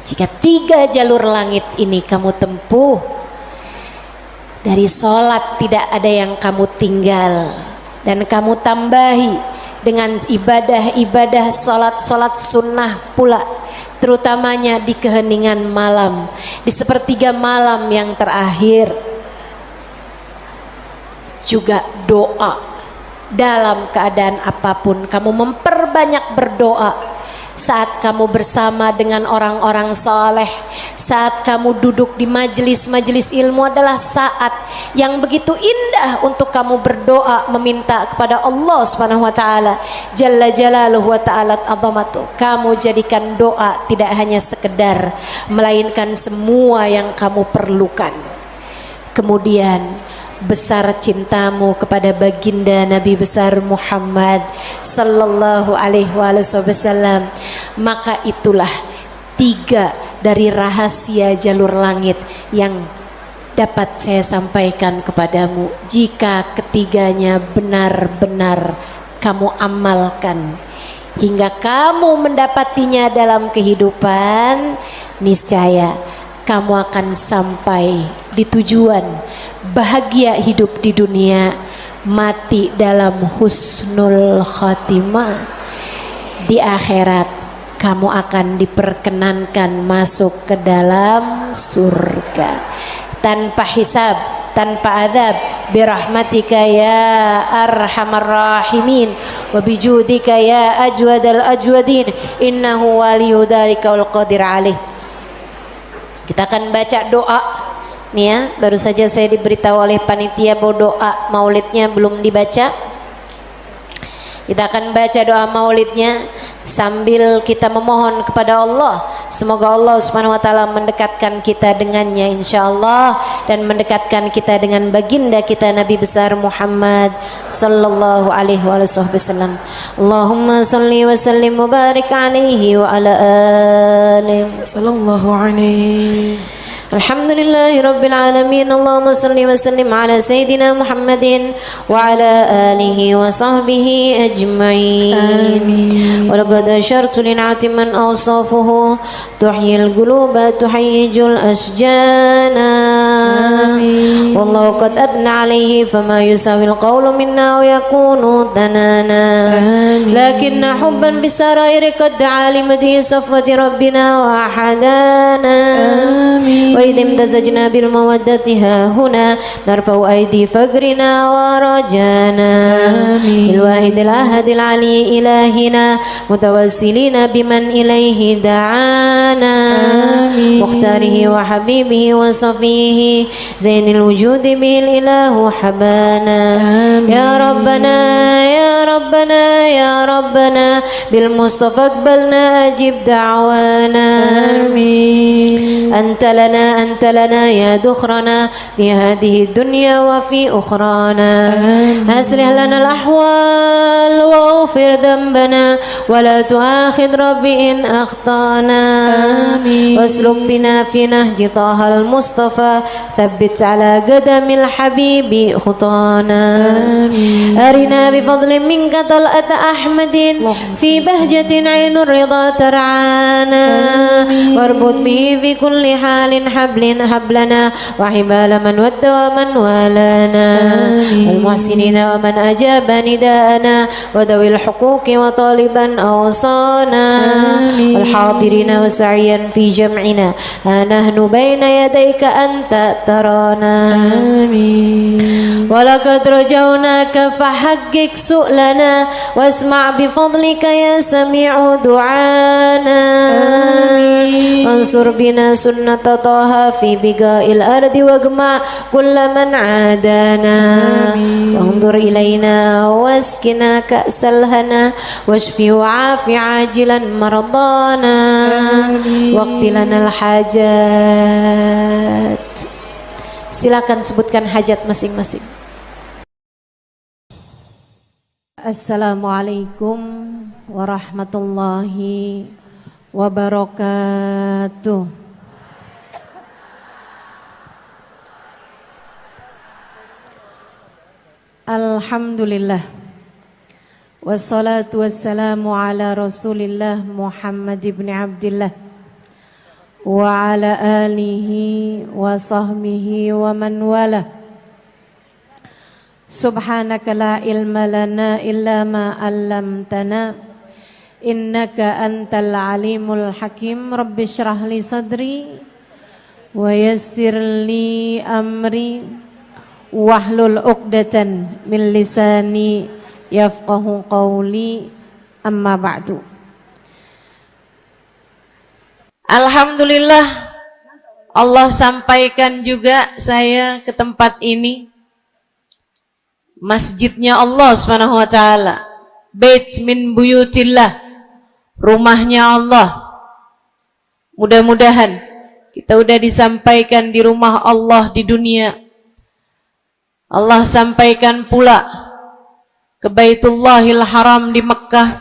Jika 3 jalur langit ini kamu tempuh, dari sholat tidak ada yang kamu tinggal, dan kamu tambahi dengan ibadah-ibadah sholat sunnah pula, terutamanya di keheningan malam, di sepertiga malam yang terakhir. Juga doa dalam keadaan apapun, kamu memperbanyak berdoa. Saat kamu bersama dengan orang-orang saleh, saat kamu duduk di majelis-majelis ilmu adalah saat yang begitu indah untuk kamu berdoa meminta kepada Allah Subhanahu wa taala jalla jalaluhu wa ta'ala azamatu. Kamu jadikan doa tidak hanya sekedar, melainkan semua yang kamu perlukan. Kemudian besar cintamu kepada baginda Nabi besar Muhammad sallallahu alaihi wasallam, maka itulah 3 dari rahasia jalur langit yang dapat saya sampaikan kepadamu. Jika ketiganya benar-benar kamu amalkan hingga kamu mendapatinya dalam kehidupan, niscaya kamu akan sampai di tujuan, bahagia hidup di dunia, mati dalam husnul khatimah. Di akhirat kamu akan diperkenankan masuk ke dalam surga tanpa hisab, tanpa adab, birahmatika ya arhamar rahimin wa bijudika ya ajwadal ajwadin innahu waliyu dzalika wal qadir alaih. Kita akan baca doa nih ya. Baru saja saya diberitahu oleh panitia bahwa doa maulidnya belum dibaca. Kita akan baca doa maulidnya sambil kita memohon kepada Allah. Semoga Allah Subhanahu wa taala mendekatkan kita dengannya insyaallah dan mendekatkan kita dengan baginda kita Nabi besar Muhammad sallallahu alaihi wasallam. Allahumma salli wa sallim wa barik alaihi wa ala alihi sallallahu alaihi. Alhamdulillahi Rabbil Alamin. Allahumma salli wa sallim ala Sayyidina Muhammadin wa ala alihi wa sahbihi ajma'in. Wa laqad ashartu lin'ati man awsafuhu tuhyil quluba tuhayyijul asjana. Wallahu qad adna alayhi fama yusawil qawlu minna wa yakunu thanana. Lakinna hubban bisarairi qad alimati safwati rabbina wa ahadana. وإذ امتزجنا بالمودة ها هنا نرفع أيدي فقرنا ورجانا بالواحد الأحد العلي إلهنا متوسلين بمن إليه دعانا مختاره وحبيبه وصفيه زين الوجود به الإله حبانا يا ربنا يا ربنا يا ربنا بالمصطفى اقبلنا أجب دعوانا أنت لنا يا دخرنا في هذه الدنيا وفي أخرانا أصلح لنا الأحوال واغفر ذنبنا ولا تؤاخذ ربي إن أخطأنا واسلك بنا في نهج طه المصطفى ثبت على قدم الحبيب خطانا أرنا بفضل منك طلعة أحمد في بهجة عين الرضا ترعانا واربط به في كل حال حبلنا وحبال من ود ومن والانا المحسنين ومن أجاب نداءنا وذوي الحقوق وطالبا أوصانا والحاضرين وسعيا في جمعنا ها نحن بين يديك أنت ترانا ولقد رجوناك فحقق سؤلنا واسمع بفضلك يا سميع دعانا وانصر بنا سنة طه في بقاء الأرض واجمع كل من عادانا وانظر إلينا واسكنا كأس الهنا واشفي وعافي عاجلا مرضانا واقض لنا الحاجات. Silakan sebutkan hajat masing-masing. Assalamualaikum warahmatullahi wabarakatuh. Alhamdulillah. Wassalatu wassalamu ala Rasulillah Muhammad ibn Abdillah wa ala alihi wa sahbihi wa man wala. Subhanaka la ilma lana illa ma 'allamtana innaka antal alimul hakim. Rabbi shrah li sadri wa yassir li amri wahlul 'uqdatan min lisani yafqahu qawli. Amma ba'du. Alhamdulillah, Allah sampaikan juga saya ke tempat ini. Masjidnya Allah Subhanahu wa taala, bait min buyutillah, rumahnya Allah. Mudah-mudahan kita udah disampaikan di rumah Allah di dunia. Allah sampaikan pula ke Baitullahil Haram di Mekkah.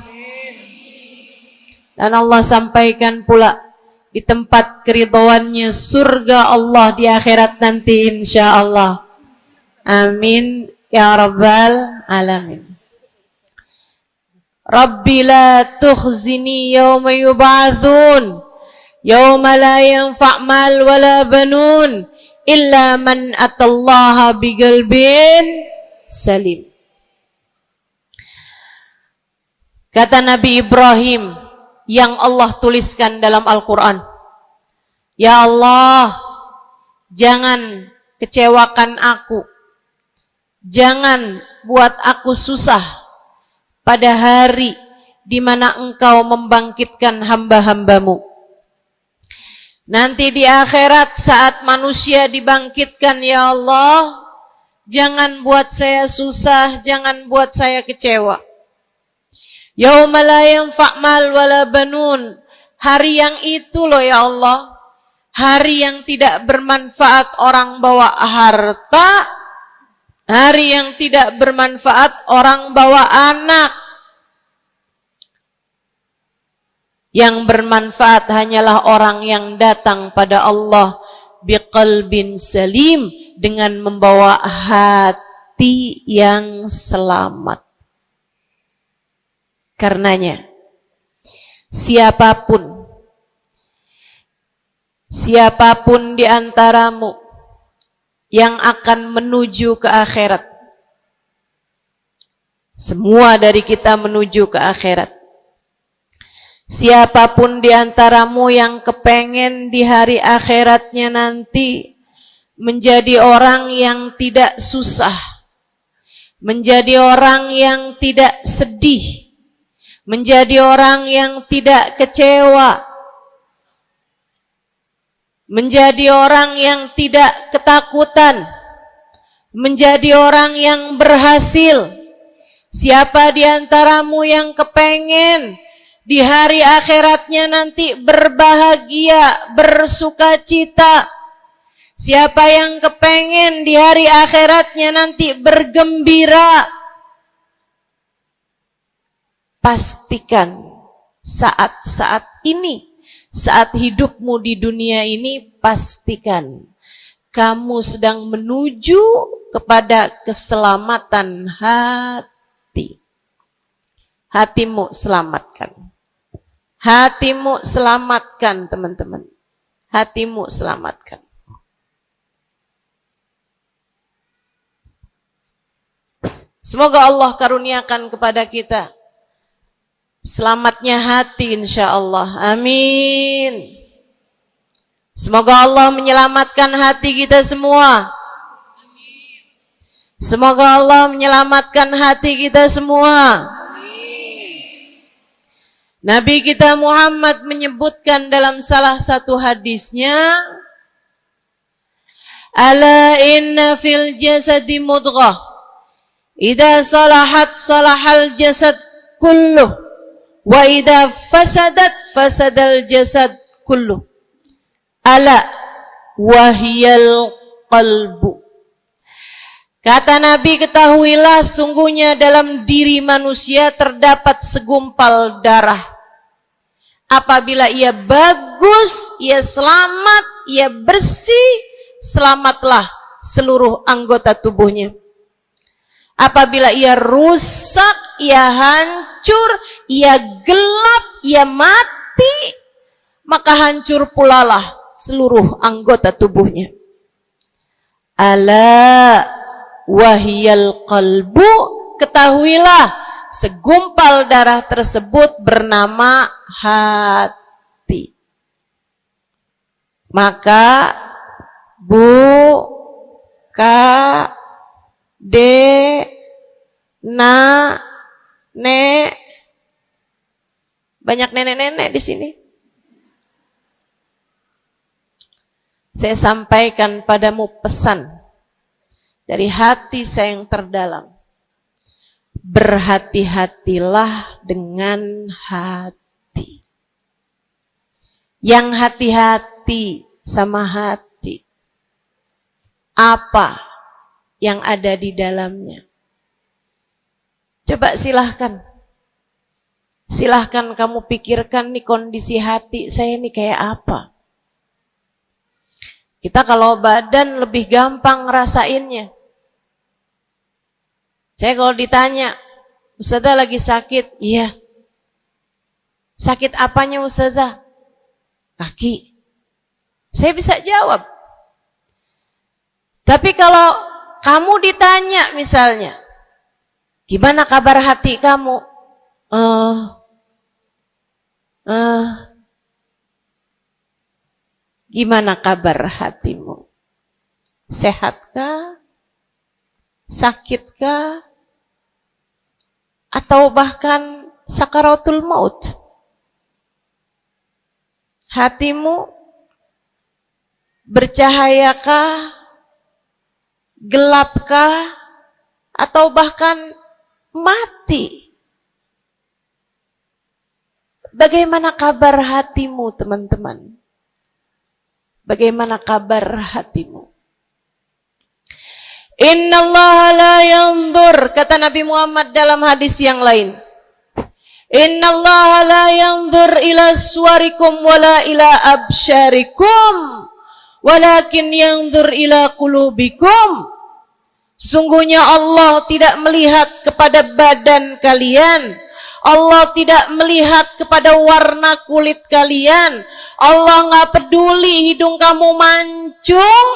Dan Allah sampaikan pula di tempat keridhaannya surga Allah di akhirat nanti insyaallah. Amin ya rabbal alamin. Rabbi la tukhzini yawma yub'atsun yawma la yanfa' mal wala banun illa man atallaha biqalbin salim. Kata Nabi Ibrahim yang Allah tuliskan dalam Al-Quran, ya Allah, jangan kecewakan aku, jangan buat aku susah pada hari di mana Engkau membangkitkan hamba-hambamu. Nanti di akhirat saat manusia dibangkitkan, ya Allah, jangan buat saya susah, jangan buat saya kecewa. Yauma la yanfa' mal wala banun. Hari yang itu loh ya Allah. Hari yang tidak bermanfaat orang bawa harta. Hari yang tidak bermanfaat orang bawa anak. Yang bermanfaat hanyalah orang yang datang pada Allah biqalbin salim, dengan membawa hati yang selamat. Karenanya siapapun di antaramu yang akan menuju ke akhirat, semua dari kita menuju ke akhirat. Siapapun di antaramu yang kepengen di hari akhiratnya nanti menjadi orang yang tidak susah, menjadi orang yang tidak sedih, menjadi orang yang tidak kecewa, menjadi orang yang tidak ketakutan, menjadi orang yang berhasil. Siapa di antaramu yang kepengen di hari akhiratnya nanti berbahagia, bersukacita? Siapa yang kepengen di hari akhiratnya nanti bergembira? Pastikan saat-saat ini, saat hidupmu di dunia ini, pastikan kamu sedang menuju kepada keselamatan hati. Hatimu selamatkan. Hatimu selamatkan, teman-teman. Hatimu selamatkan. Semoga Allah karuniakan kepada kita selamatnya hati, insya Allah. Amin. Semoga Allah menyelamatkan hati kita semua. Semoga Allah menyelamatkan hati kita semua. Nabi kita Muhammad menyebutkan dalam salah satu hadisnya, ala inna fil jasadi mudghah, idza salahat salahal jasad kulluh, wa idza fasadat fasadal jasad kulluh, ala wahiyal qalbu. Kata Nabi, ketahuilah sungguhnya dalam diri manusia terdapat segumpal darah. Apabila ia bagus, ia selamat, ia bersih, selamatlah seluruh anggota tubuhnya. Apabila ia rusak, ia hancur, ia gelap, ia mati, maka hancur pulalah seluruh anggota tubuhnya. Ala wahiyal qalbu, ketahuilah segumpal darah tersebut bernama hati. Maka bu, ka, de, na, ne, banyak nenek-nenek di sini. Saya sampaikan padamu pesan dari hati saya yang terdalam. Berhati-hatilah dengan hati. Yang hati-hati sama hati, apa yang ada di dalamnya? Coba silahkan kamu pikirkan nih, kondisi hati saya nih kayak apa. Kita kalau badan lebih gampang ngerasainnya. Saya kalau ditanya, Ustazah lagi sakit? Iya. Sakit apanya Ustazah? Kaki. Saya bisa jawab. Tapi kalau kamu ditanya misalnya, gimana kabar hati kamu? Gimana kabar hatimu? Sehatkah? Sakitkah? Atau bahkan sakaratul maut? Hatimu bercahayakah? Gelapkah? Atau bahkan mati? Bagaimana kabar hatimu, teman-teman? Bagaimana kabar hatimu? Innallaha la yanzur, kata Nabi Muhammad dalam hadis yang lain. Innallaha la yanzur ila suwarikum wala ila absyarikum, walakin yanzur ila qulubikum. Sungguhnya Allah tidak melihat kepada badan kalian, Allah tidak melihat kepada warna kulit kalian. Allah nggak peduli hidung kamu mancung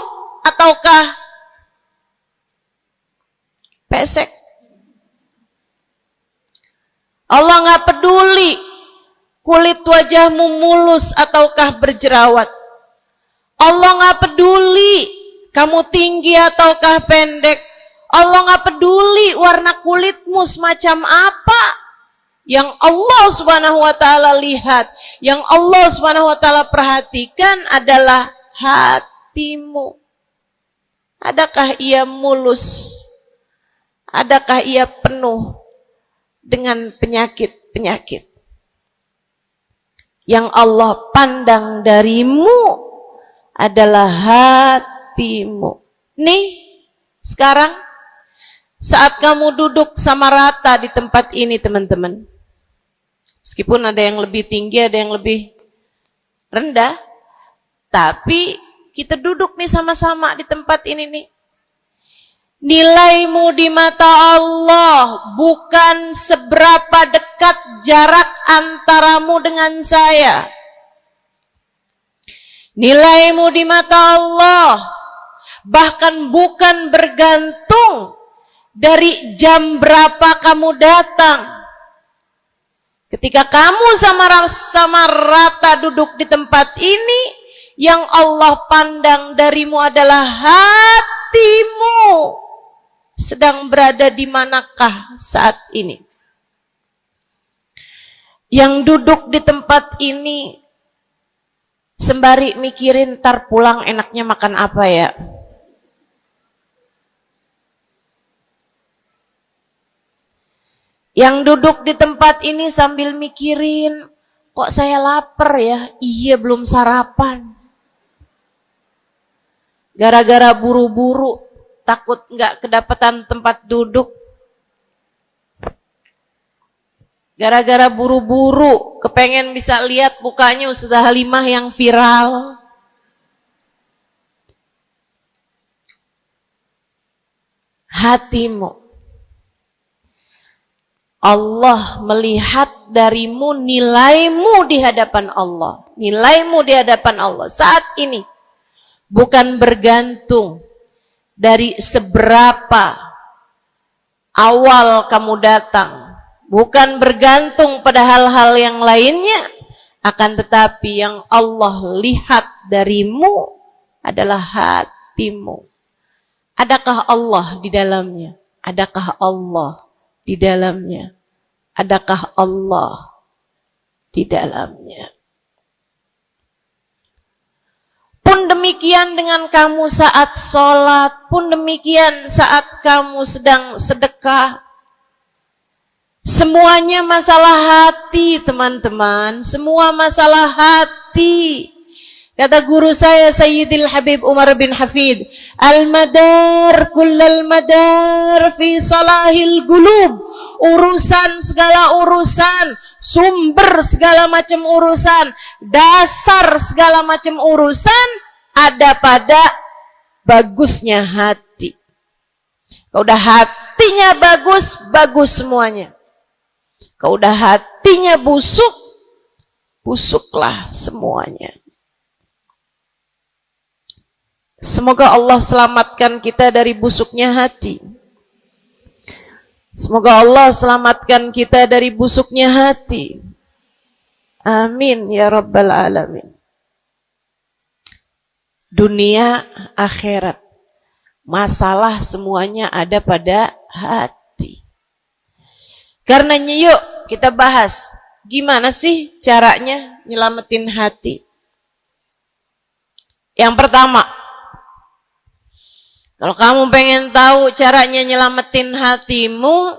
ataukah pesek. Allah nggak peduli kulit wajahmu mulus ataukah berjerawat. Allah nggak peduli kamu tinggi ataukah pendek. Allah nggak peduli warna kulitmu semacam apa. Yang Allah Subhanahu wa taala lihat, yang Allah Subhanahu wa taala perhatikan adalah hatimu. Adakah ia mulus? Adakah ia penuh dengan penyakit-penyakit? Yang Allah pandang darimu adalah hatimu. Nih, sekarang saat kamu duduk sama rata di tempat ini, teman-teman, meskipun ada yang lebih tinggi, ada yang lebih rendah, tapi kita duduk nih sama-sama di tempat ini nih. Nilaimu di mata Allah bukan seberapa dekat jarak antaramu dengan saya. Nilaimu di mata Allah bahkan bukan bergantung dari jam berapa kamu datang. Ketika kamu sama rata duduk di tempat ini, yang Allah pandang darimu adalah hatimu. Sedang berada di manakah saat ini? Yang duduk di tempat ini sembari mikirin ntar pulang enaknya makan apa ya? Yang duduk di tempat ini sambil mikirin, kok saya lapar ya? Iya, belum sarapan. Gara-gara buru-buru, takut nggak kedapatan tempat duduk. Gara-gara buru-buru, kepengen bisa lihat mukanya Ustazah Halimah yang viral. Hatimu. Allah melihat darimu, nilaimu di hadapan Allah. Nilaimu di hadapan Allah saat ini bukan bergantung dari seberapa awal kamu datang, bukan bergantung pada hal-hal yang lainnya, akan tetapi yang Allah lihat darimu adalah hatimu. Adakah Allah di dalamnya? Adakah Allah di dalamnya? Adakah Allah di dalamnya? Pun demikian dengan kamu saat sholat, pun demikian saat kamu sedang sedekah. Semuanya masalah hati, teman-teman. Semua masalah hati. Kata guru saya Sayyidil Habib Umar bin Hafid, al-madar kullal madar fi salahil gulub. Urusan segala urusan, sumber segala macam urusan, dasar segala macam urusan ada pada bagusnya hati. Kalau udah hatinya bagus, bagus semuanya. Kalau udah hatinya busuk, busuklah semuanya. Semoga Allah selamatkan kita dari busuknya hati. Semoga Allah selamatkan kita dari busuknya hati. Amin ya rabbal alamin. Dunia, akhirat, masalah semuanya ada pada hati. Karenanya yuk kita bahas gimana sih caranya nyelamatin hati. Yang pertama, kalau kamu pengen tahu caranya nyelamatin hatimu,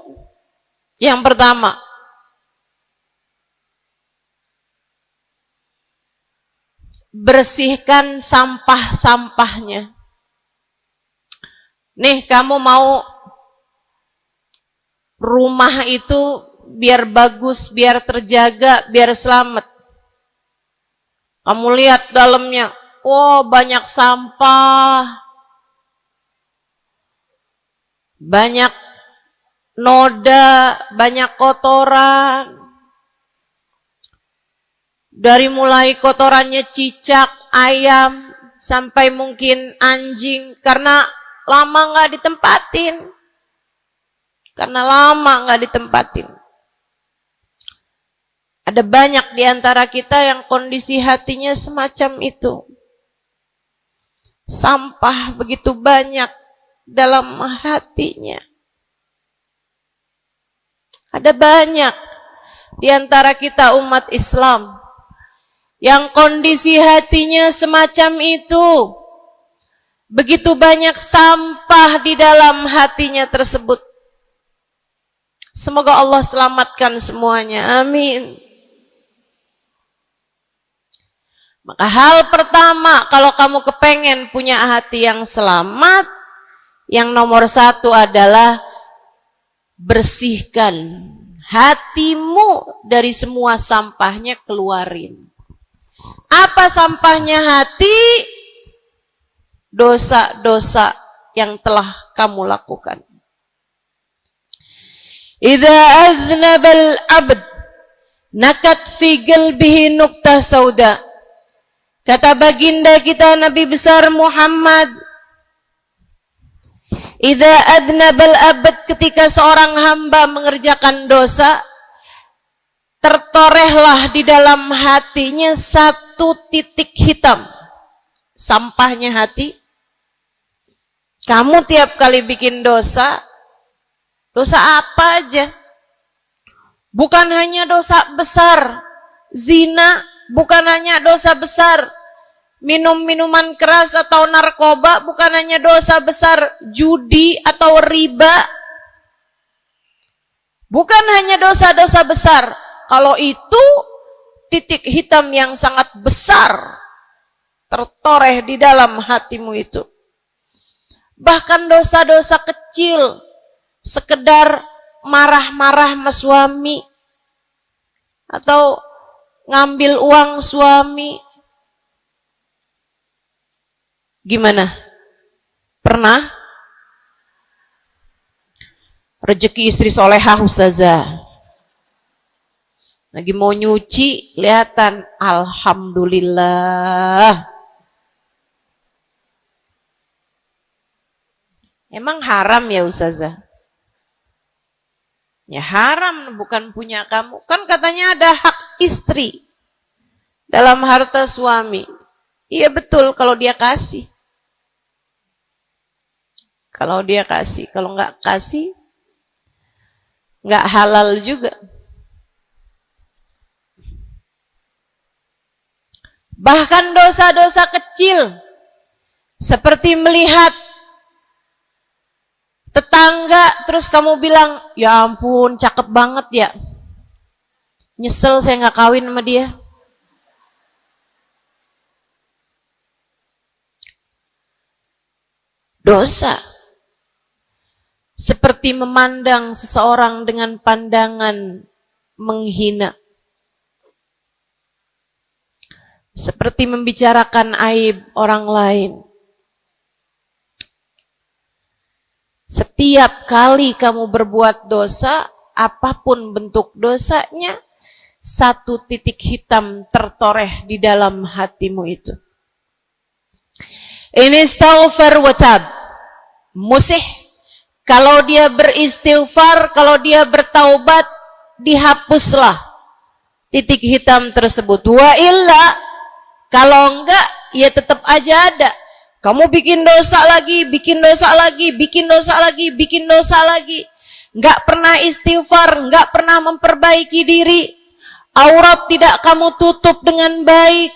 yang pertama, bersihkan sampah-sampahnya. Nih, kamu mau rumah itu biar bagus, biar terjaga, biar selamat. Kamu lihat dalamnya, oh banyak sampah, banyak noda, banyak kotoran. Dari mulai kotorannya cicak, ayam, sampai mungkin anjing, karena lama nggak ditempatin. Ada banyak di antara kita yang kondisi hatinya semacam itu. Sampah begitu banyak dalam hatinya. Ada banyak di antara kita umat Islam yang kondisi hatinya semacam itu. Begitu banyak sampah di dalam hatinya tersebut. Semoga Allah selamatkan semuanya. Amin. Maka hal pertama, kalau kamu kepengen punya hati yang selamat, yang nomor satu adalah bersihkan hatimu dari semua sampahnya, keluarin. Apa sampahnya hati? Dosa-dosa yang telah kamu lakukan. Idza aznabal abd nakat fi qalbihi nuqtah sauda. Kata baginda kita Nabi besar Muhammad, idza aznabal abd, ketika seorang hamba mengerjakan dosa, tertorehlah di dalam hatinya satu titik hitam. Sampahnya hati. Kamu tiap kali bikin dosa, dosa apa aja? Bukan hanya dosa besar, zina, bukan hanya dosa besar, minum minuman keras atau narkoba, bukan hanya dosa besar, judi atau riba. Bukan hanya dosa-dosa besar. Kalau itu titik hitam yang sangat besar tertoreh di dalam hatimu itu. Bahkan dosa-dosa kecil, sekedar marah-marah sama suami, atau ngambil uang suami. Gimana? Pernah? Rezeki istri solehah ustazah. Lagi mau nyuci, kelihatan, alhamdulillah. Emang haram ya ustazah? Ya haram, bukan punya kamu. Kan katanya ada hak istri dalam harta suami. Iya betul kalau dia kasih. Kalau dia kasih, kalau nggak kasih, nggak halal juga. Bahkan dosa-dosa kecil, seperti melihat tetangga, terus kamu bilang, ya ampun, cakep banget ya. Nyesel saya nggak kawin sama dia. Dosa. Seperti memandang seseorang dengan pandangan menghina. Seperti membicarakan aib orang lain. Setiap kali kamu berbuat dosa, apapun bentuk dosanya, satu titik hitam tertoreh di dalam hatimu itu. Ini istighfar wa tab. Musih, kalau dia beristighfar, kalau dia bertaubat, dihapuslah titik hitam tersebut. Wa illa, kalau enggak, ya tetap aja ada. Kamu bikin dosa lagi, bikin dosa lagi, bikin dosa lagi, bikin dosa lagi. Enggak pernah istighfar, enggak pernah memperbaiki diri. Aurat tidak kamu tutup dengan baik.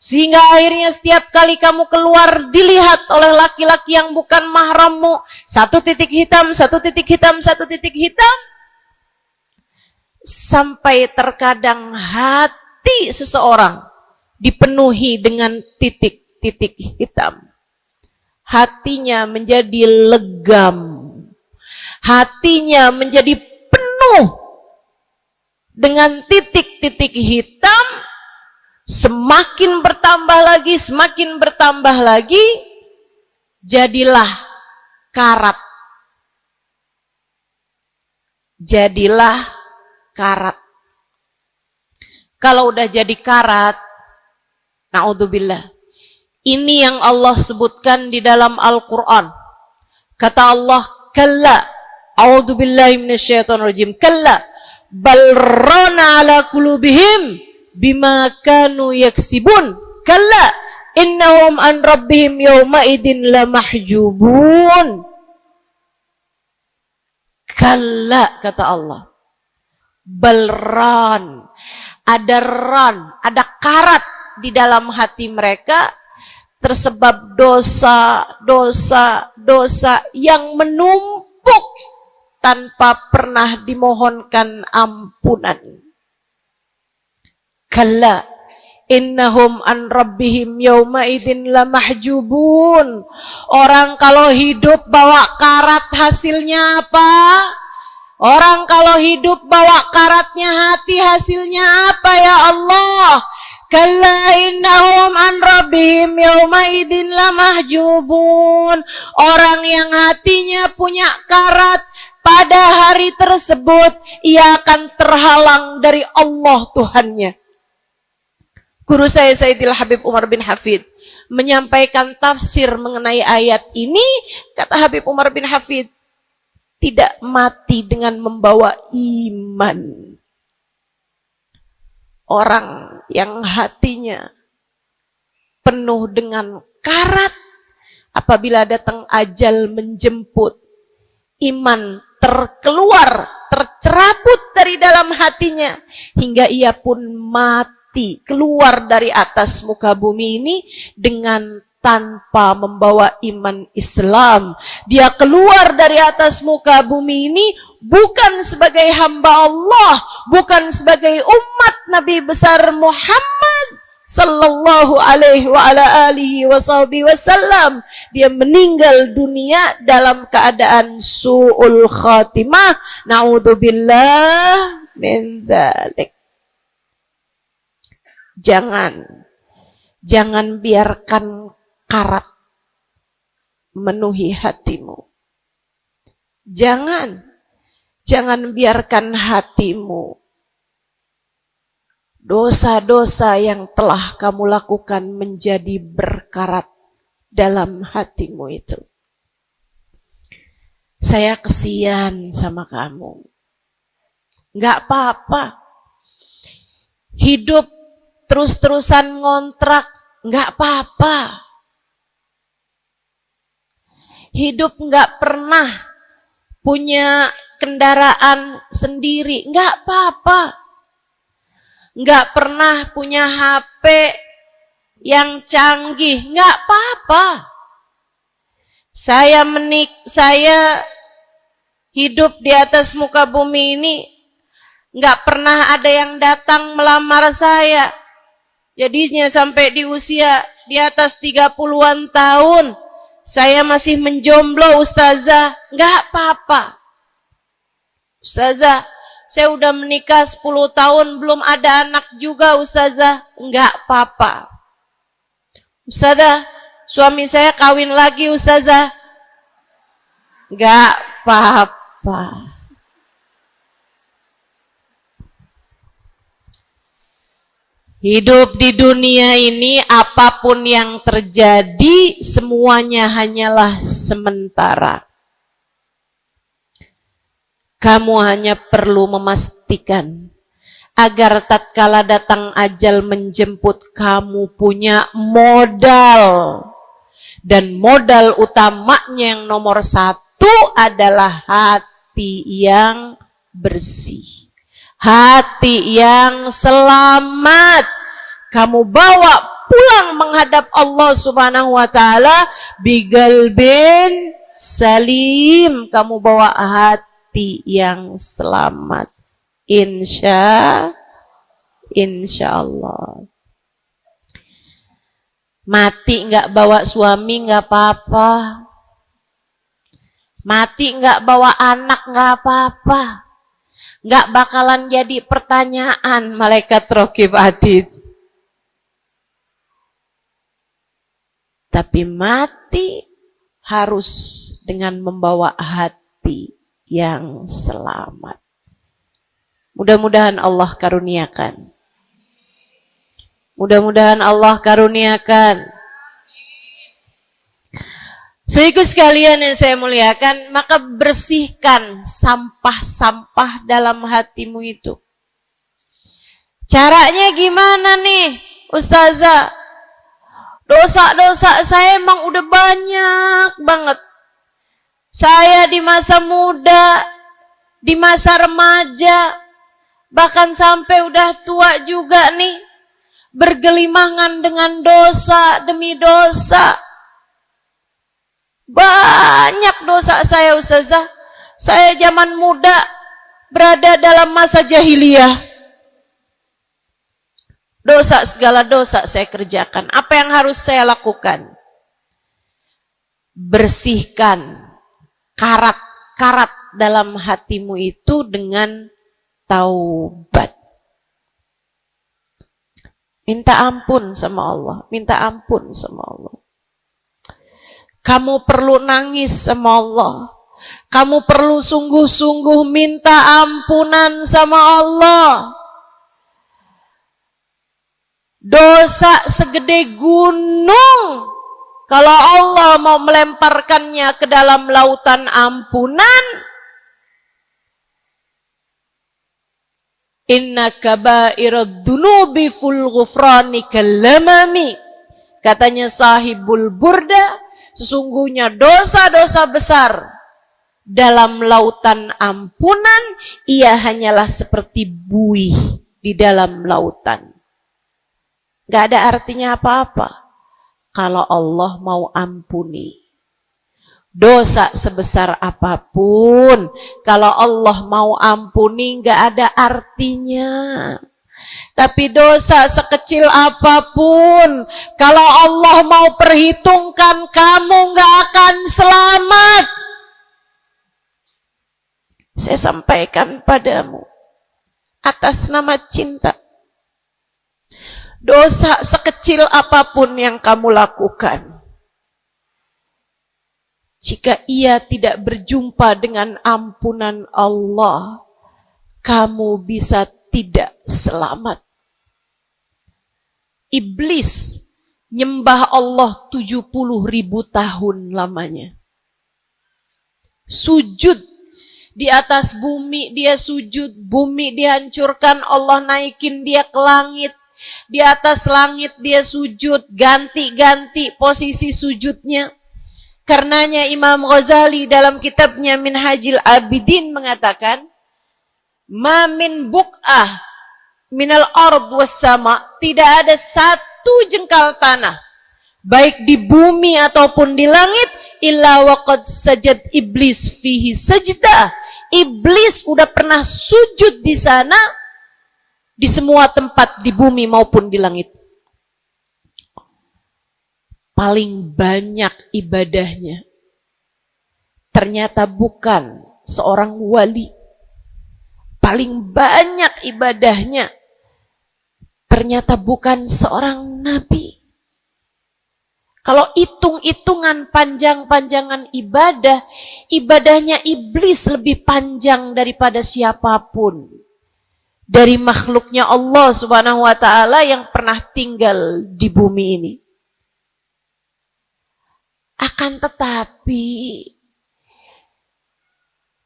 Sehingga akhirnya setiap kali kamu keluar dilihat oleh laki-laki yang bukan mahrammu. Satu titik hitam, satu titik hitam, satu titik hitam. Sampai terkadang hati seseorang dipenuhi dengan titik-titik hitam. Hatinya menjadi legam. Hatinya menjadi penuh dengan titik-titik hitam. Semakin bertambah lagi, jadilah karat. Jadilah karat. Kalau udah jadi karat, naudzubillah. Ini yang Allah sebutkan di dalam Al-Quran. Kata Allah, kalla, a'udzubillahi minasyaitonirrajim, kalla, bal rana ala qulubihim bima kanu yaksibun, kalla, innahum an rabbihim yawma idin lamahjubun. Kalla, kata Allah, balran, ada karat di dalam hati mereka, tersebab dosa yang menumpuk tanpa pernah dimohonkan ampunan. Kalla innahum an rabbihim yawma idzin lamahjubun. Orang kalau hidup bawa karat hasilnya apa? Orang kalau hidup bawa karatnya hati hasilnya apa ya Allah? Kalla innahum an rabbihim yawma idzin lamahjubun. Orang yang hatinya punya karat, pada hari tersebut ia akan terhalang dari Allah Tuhannya. Guru saya Sayyidil Habib Umar bin Hafid menyampaikan tafsir mengenai ayat ini. Kata Habib Umar bin Hafid, tidak mati dengan membawa iman. Orang yang hatinya penuh dengan karat, apabila datang ajal menjemput, iman tercerabut dari dalam hatinya, hingga ia pun mati, keluar dari atas muka bumi ini dengan tanpa membawa iman Islam. Dia keluar dari atas muka bumi ini bukan sebagai hamba Allah, bukan sebagai umat Nabi besar Muhammad sallallahu alaihi wa ala alihi wasallam. Dia meninggal dunia dalam keadaan su'ul khatimah. Naudzubillah min dzalik. Jangan biarkan karat memenuhi hatimu. Jangan biarkan hatimu, dosa-dosa yang telah kamu lakukan menjadi berkarat dalam hatimu itu. Saya kesian sama kamu. Enggak apa-apa. Hidup terus-terusan ngontrak, enggak apa-apa. Hidup enggak pernah punya kendaraan sendiri, enggak apa-apa. Enggak pernah punya HP yang canggih, enggak apa-apa. Saya hidup di atas muka bumi ini, enggak pernah ada yang datang melamar saya. Jadinya sampai di usia di atas 30-an tahun, saya masih menjomblo, Ustazah. Enggak apa-apa. Ustazah, saya udah menikah 10 tahun, belum ada anak juga, Ustazah. Enggak apa-apa. Ustazah, suami saya kawin lagi, Ustazah. Enggak apa-apa. Hidup di dunia ini, apapun yang terjadi, semuanya hanyalah sementara. Kamu hanya perlu memastikan agar tatkala datang ajal menjemput, kamu punya modal. Dan modal utamanya yang nomor 1 adalah hati yang bersih. Hati yang selamat. Kamu bawa pulang menghadap Allah Subhanahu wa ta'ala bigalbin salim. Kamu bawa hati yang selamat. Insya Allah. Mati nggak bawa suami nggak apa-apa. Mati nggak bawa anak nggak apa-apa. Nggak bakalan jadi pertanyaan malaikat raqib atid. Tapi mati harus dengan membawa hati yang selamat. Mudah-mudahan Allah karuniakan. Mudah-mudahan Allah karuniakan. Saudaraku sekalian yang saya muliakan, maka bersihkan sampah-sampah dalam hatimu itu. Caranya gimana nih, Ustazah? Dosa-dosa saya emang udah banyak banget. Saya di masa muda, di masa remaja, bahkan sampai udah tua juga nih, bergelimangan dengan dosa demi dosa. Banyak dosa saya, Ustazah. Saya zaman muda berada dalam masa jahiliyah. Dosa, segala dosa saya kerjakan. Apa yang harus saya lakukan? Bersihkan karat-karat dalam hatimu itu dengan taubat. Minta ampun sama Allah. Minta ampun sama Allah. Kamu perlu nangis sama Allah. Kamu perlu sungguh-sungguh minta ampunan sama Allah. Dosa segede gunung, kalau Allah mau melemparkannya ke dalam lautan ampunan, inna kaba'irad dunubi ful ghufrani kalamami. Katanya sahibul burda, sesungguhnya dosa-dosa besar dalam lautan ampunan, ia hanyalah seperti buih di dalam lautan. Gak ada artinya apa-apa kalau Allah mau ampuni. Dosa sebesar apapun, kalau Allah mau ampuni gak ada artinya. Tapi dosa sekecil apapun, kalau Allah mau perhitungkan, kamu gak akan selamat. Saya sampaikan padamu atas nama cinta. Dosa sekecil apapun yang kamu lakukan, jika ia tidak berjumpa dengan ampunan Allah, kamu bisa tidak selamat. Iblis nyembah Allah 70.000 tahun lamanya. Sujud di atas bumi, dia sujud, bumi dihancurkan, Allah naikin dia ke langit. Di atas langit dia sujud, ganti-ganti posisi sujudnya. Karenanya Imam Ghazali dalam kitabnya Minhajul Abidin mengatakan, ma min buq'ah minal ard was sama, tidak ada satu jengkal tanah, baik di bumi ataupun di langit, illa waqad sajad iblis fihi sajdah. Iblis udah pernah sujud di sana, di semua tempat di bumi maupun di langit. Paling banyak ibadahnya ternyata bukan seorang wali. Paling banyak ibadahnya ternyata bukan seorang nabi. Kalau hitung-hitungan panjang-panjangan ibadah, ibadahnya iblis lebih panjang daripada siapapun dari makhluknya Allah Subhanahu wa ta'ala yang pernah tinggal di bumi ini. Akan tetapi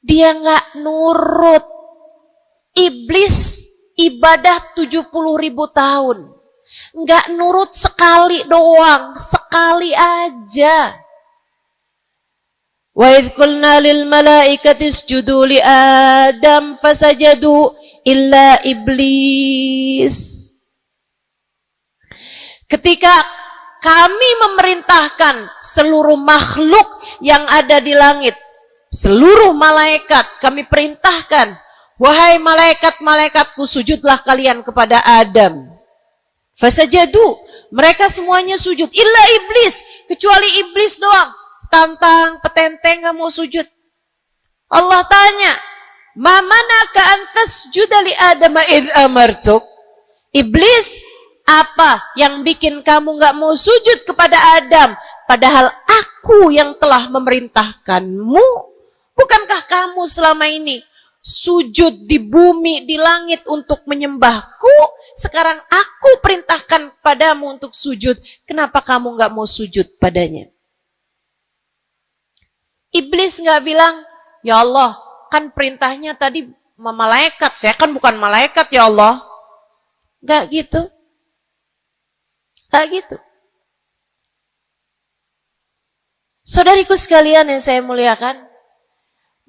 dia nggak nurut. Iblis ibadah 70.000 tahun, nggak nurut sekali doang, sekali aja. Wa idh qulna lil malaikati isjudu li Adam fasajadu illa iblis. Ketika kami memerintahkan seluruh makhluk yang ada di langit, seluruh malaikat, kami perintahkan, wahai malaikat-malaikatku, sujudlah kalian kepada Adam. Fasajadu, mereka semuanya sujud. Illa iblis, kecuali iblis doang. Tantang, petenteng gak mau sujud. Allah tanya, ma manaka antas judali Adam id amartuk? Iblis, apa yang bikin kamu gak mau sujud kepada Adam? Padahal aku yang telah memerintahkanmu. Bukankah kamu selama ini sujud di bumi, di langit untuk menyembahku? Sekarang aku perintahkan padamu untuk sujud. Kenapa kamu gak mau sujud padanya? Iblis gak bilang, ya Allah, kan perintahnya tadi malaikat. Saya kan bukan malaikat ya Allah. Gak gitu. Gak gitu. Saudariku sekalian yang saya muliakan,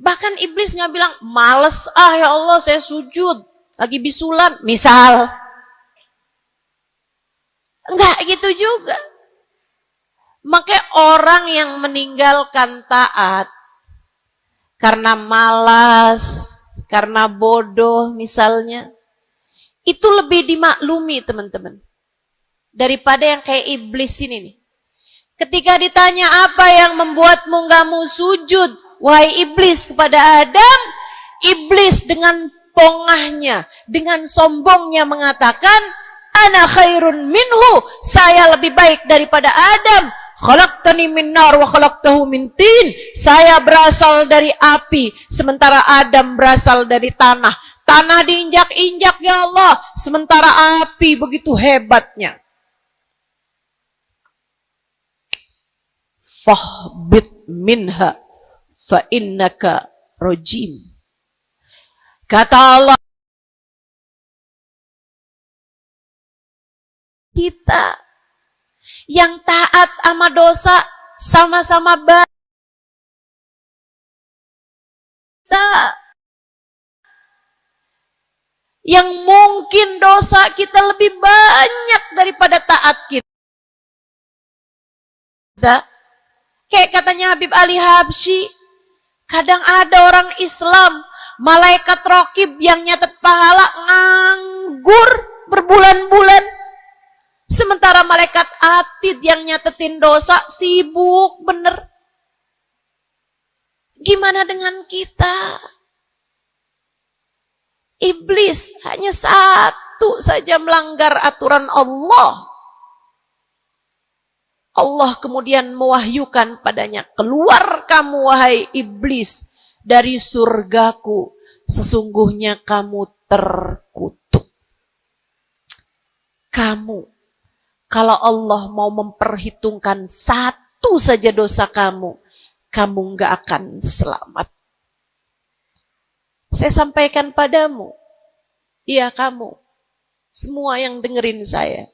bahkan iblis gak bilang, males ya Allah saya sujud, lagi bisulan, misal. Enggak gitu juga. Makanya orang yang meninggalkan taat karena malas, karena bodoh misalnya, itu lebih dimaklumi teman-teman. Daripada yang kayak iblis ini nih. Ketika ditanya apa yang membuatmu gak mau sujud, wahai iblis, kepada Adam, iblis dengan pongahnya, dengan sombongnya mengatakan, ana khairun minhu, saya lebih baik daripada Adam. Khalaqtani min nar wa khalaqtahu min tin. Saya berasal dari api, sementara Adam berasal dari tanah. Tanah diinjak-injak ya Allah, sementara api begitu hebatnya. Fahbit minha fa innaka rajim. Kata Allah, kita yang taat sama dosa sama-sama baik. Yang mungkin dosa kita lebih banyak daripada taat kita. Kayak katanya Habib Ali Habsyi, kadang ada orang Islam, malaikat raqib yang nyatet pahala nganggur berbulan-bulan. Sementara malaikat atid yang nyatetin dosa sibuk bener. Gimana dengan kita? Iblis hanya satu saja melanggar aturan Allah. Allah kemudian mewahyukan padanya, keluar kamu wahai iblis dari surgaku, sesungguhnya kamu terkutuk. Kamu, kalau Allah mau memperhitungkan satu saja dosa kamu, kamu gak akan selamat. Saya sampaikan padamu, iya kamu, semua yang dengerin saya.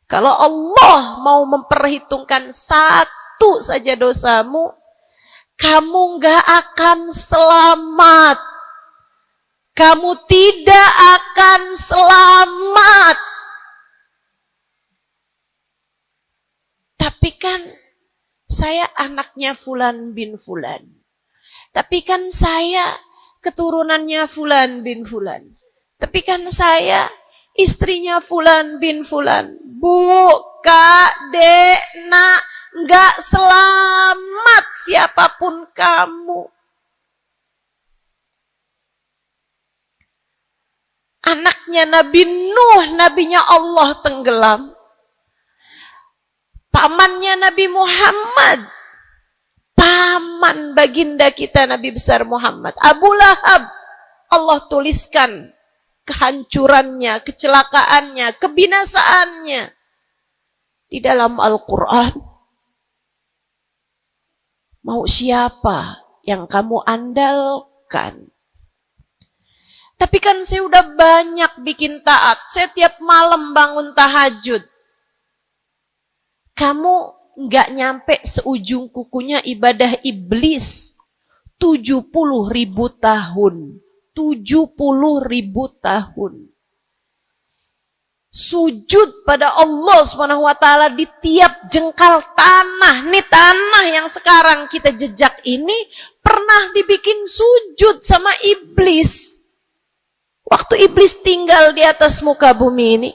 Kalau Allah mau memperhitungkan satu saja dosamu, kamu gak akan selamat. Kamu tidak akan selamat. Tapi kan saya anaknya Fulan bin Fulan. Tapi kan saya keturunannya Fulan bin Fulan. Tapi kan saya istrinya Fulan bin Fulan. Bu, Kak, Dek, Nak, nggak selamat siapapun kamu. Anaknya Nabi Nuh, nabinya Allah tenggelam. Pamannya Nabi Muhammad, paman baginda kita Nabi besar Muhammad, Abu Lahab, Allah tuliskan kehancurannya, kecelakaannya, kebinasaannya di dalam Al-Quran. Mau siapa yang kamu andalkan? Tapi kan saya udah banyak bikin taat, saya tiap malam bangun tahajud. Kamu nggak nyampe seujung kukunya ibadah iblis 70.000 tahun. 70.000 tahun. Sujud pada Allah SWT di tiap jengkal tanah. Nih tanah yang sekarang kita jejak ini pernah dibikin sujud sama iblis. Waktu iblis tinggal di atas muka bumi ini.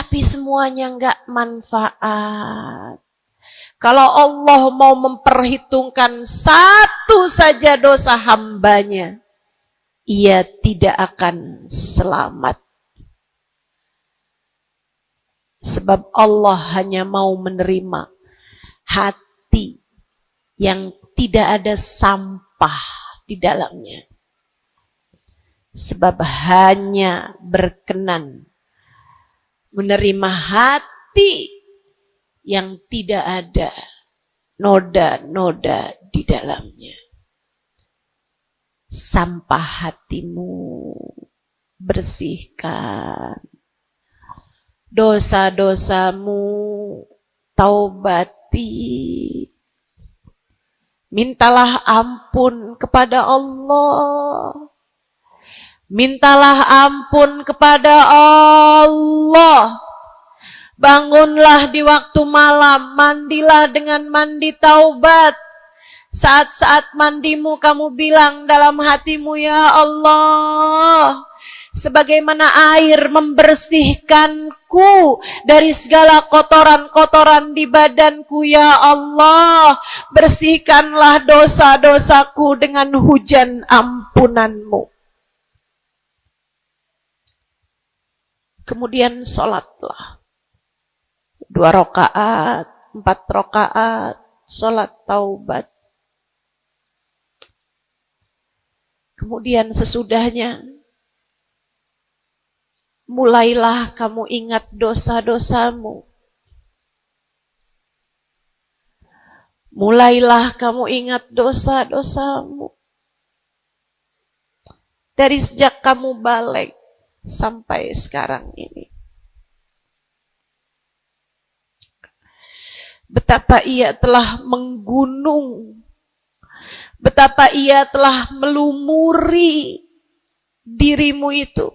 Tapi semuanya nggak manfaat. Kalau Allah mau memperhitungkan satu saja dosa hambanya, ia tidak akan selamat. Sebab Allah hanya mau menerima hati yang tidak ada sampah di dalamnya. Sebab hanya berkenan menerima hati yang tidak ada noda-noda di dalamnya. Sampah hatimu bersihkan, dosa-dosamu taubati, mintalah ampun kepada Allah, mintalah ampun kepada Allah. Bangunlah di waktu malam, mandilah dengan mandi taubat. Saat-saat mandimu kamu bilang dalam hatimu, ya Allah, sebagaimana air membersihkanku dari segala kotoran-kotoran di badanku, ya Allah, bersihkanlah dosa-dosaku dengan hujan ampunanmu. Kemudian sholatlah. 2 rakaat, 4 rakaat, sholat taubat. Kemudian sesudahnya, mulailah kamu ingat dosa-dosamu. Mulailah kamu ingat dosa-dosamu. Dari sejak kamu balik sampai sekarang ini. Betapa ia telah menggunung, betapa ia telah melumuri dirimu itu,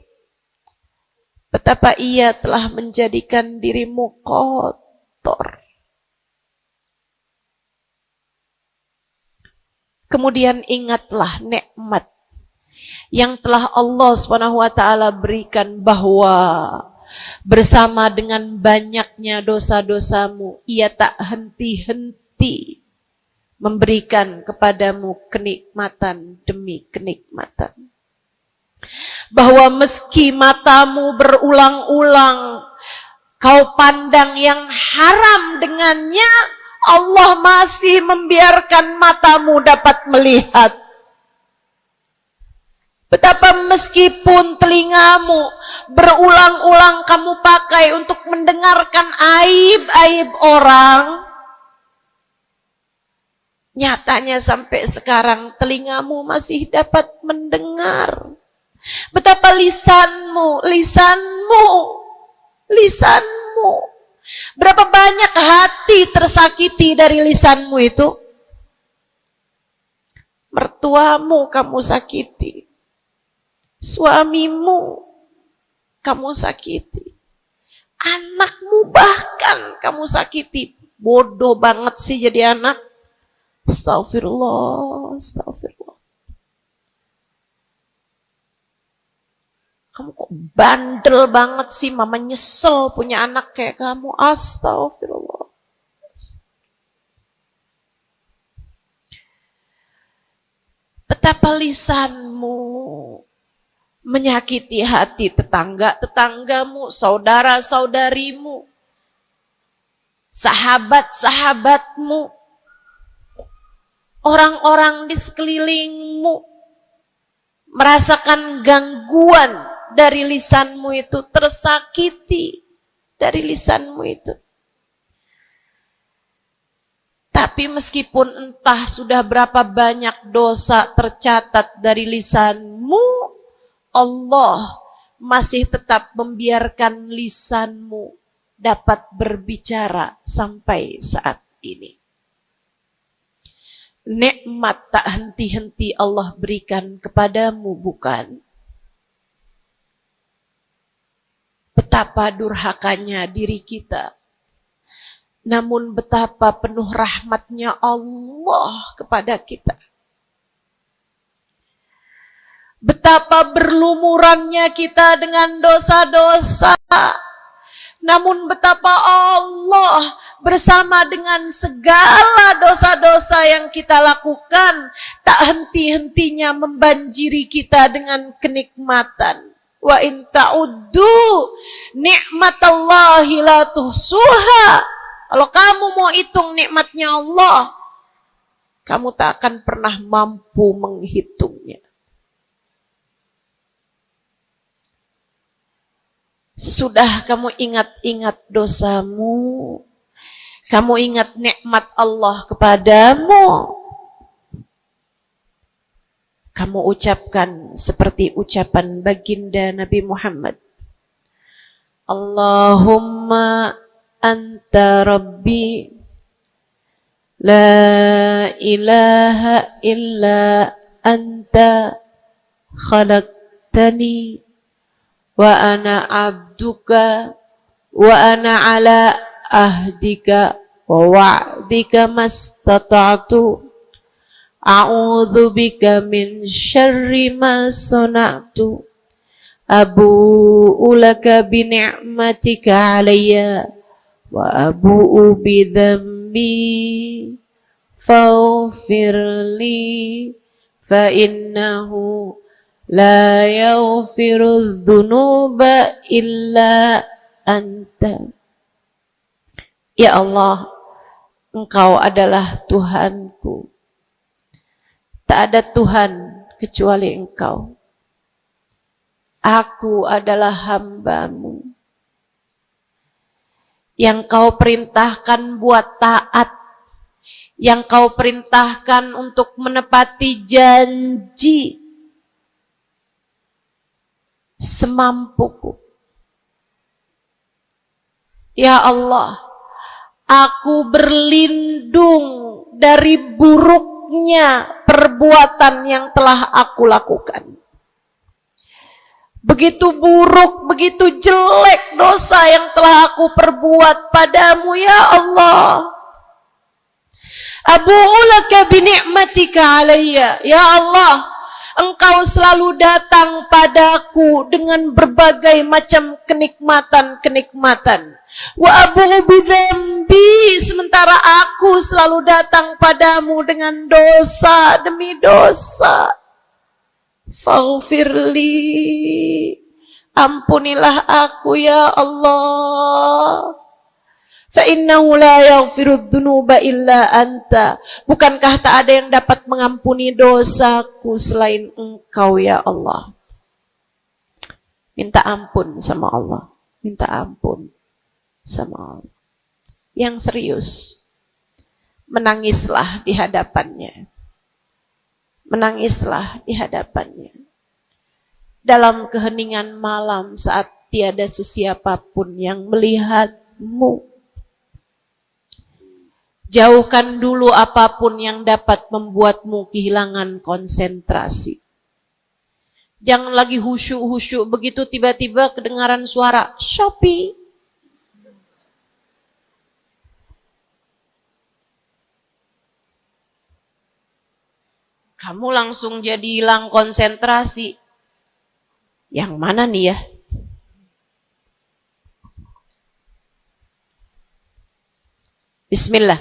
betapa ia telah menjadikan dirimu kotor. Kemudian ingatlah nikmat yang telah Allah SWT berikan, bahwa bersama dengan banyaknya dosa-dosamu, ia tak henti-henti memberikan kepadamu kenikmatan demi kenikmatan. Bahwa meski matamu berulang-ulang kau pandang yang haram dengannya, Allah masih membiarkan matamu dapat melihat. Betapa meskipun telingamu berulang-ulang kamu pakai untuk mendengarkan aib-aib orang, nyatanya sampai sekarang telingamu masih dapat mendengar. Betapa lisanmu, berapa banyak hati tersakiti dari lisanmu itu. Mertuamu kamu sakiti, suamimu kamu sakiti, anakmu bahkan kamu sakiti. Bodoh banget sih jadi anak. Astagfirullah. Kamu kok bandel banget sih, mama nyesel punya anak kayak kamu. Astagfirullah. Betapa lisanmu menyakiti hati tetanggamu, saudara-saudarimu, sahabat-sahabatmu, orang-orang di sekelilingmu, merasakan gangguan dari lisanmu itu, tersakiti dari lisanmu itu. Tapi meskipun entah sudah berapa banyak dosa tercatat dari lisanmu, Allah masih tetap membiarkan lisanmu dapat berbicara sampai saat ini. Nikmat tak henti-henti Allah berikan kepadamu, bukan? Betapa durhakanya diri kita. Namun betapa penuh rahmatnya Allah kepada kita. Betapa berlumurannya kita dengan dosa-dosa. Namun betapa Allah bersama dengan segala dosa-dosa yang kita lakukan, tak henti-hentinya membanjiri kita dengan kenikmatan. Wa in ta'uddu ni'matallahi la tuhsuha. Kalau kamu mau hitung nikmatnya Allah, kamu tak akan pernah mampu menghitungnya. Sesudah kamu ingat-ingat dosamu, kamu ingat nikmat Allah kepadamu, kamu ucapkan seperti ucapan baginda Nabi Muhammad. Allahumma anta rabbi la ilaha illa anta khalaqtani wa ana abduka wa ana ala ahdika wa wa'dika mastata'tu a'udzu bika min syarri ma sana'tu abu'u laka bi ni'matika 'alayya wa abu'u bi dhanbi faghfir li fa innahu la yaghfiru dzunuba illa anta. Ya Allah, Engkau adalah Tuhanku. Tak ada Tuhan kecuali Engkau. Aku adalah hamba-Mu yang Kau perintahkan buat taat, yang Kau perintahkan untuk menepati janji semampuku. Ya Allah, aku berlindung dari buruknya perbuatan yang telah aku lakukan. Begitu buruk, begitu jelek dosa yang telah aku perbuat padamu, ya Allah. Abu'u laka bi ni'matika 'alayya. Ya Allah, Engkau selalu datang padaku dengan berbagai macam kenikmatan-kenikmatan. Wa abu'u bidzambi, sementara aku selalu datang padamu dengan dosa demi dosa. Faghfirli, ampunilah aku ya Allah. Fa innahu la yaghfiru dzunuba illa anta. Bukankah tak ada yang dapat mengampuni dosaku selain Engkau ya Allah. Minta ampun sama Allah. Minta ampun sama Allah. Yang serius, menangislah di hadapannya. Menangislah di hadapannya. Dalam keheningan malam saat tiada sesiapapun yang melihatmu. Jauhkan dulu apapun yang dapat membuatmu kehilangan konsentrasi. Jangan lagi khusyuk-khusyuk, begitu tiba-tiba kedengaran suara Shopee. Kamu langsung jadi hilang konsentrasi. Yang mana nih ya? Bismillah.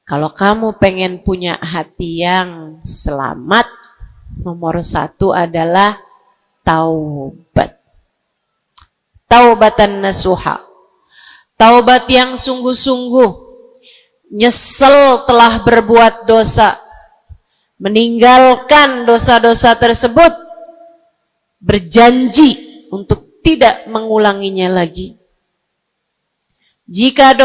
Kalau kamu pengen punya hati yang selamat, nomor 1 adalah taubat. Taubatan nasuha. Taubat yang sungguh-sungguh. Nyesel telah berbuat dosa. Meninggalkan dosa-dosa tersebut. Berjanji untuk tidak mengulanginya lagi. Jika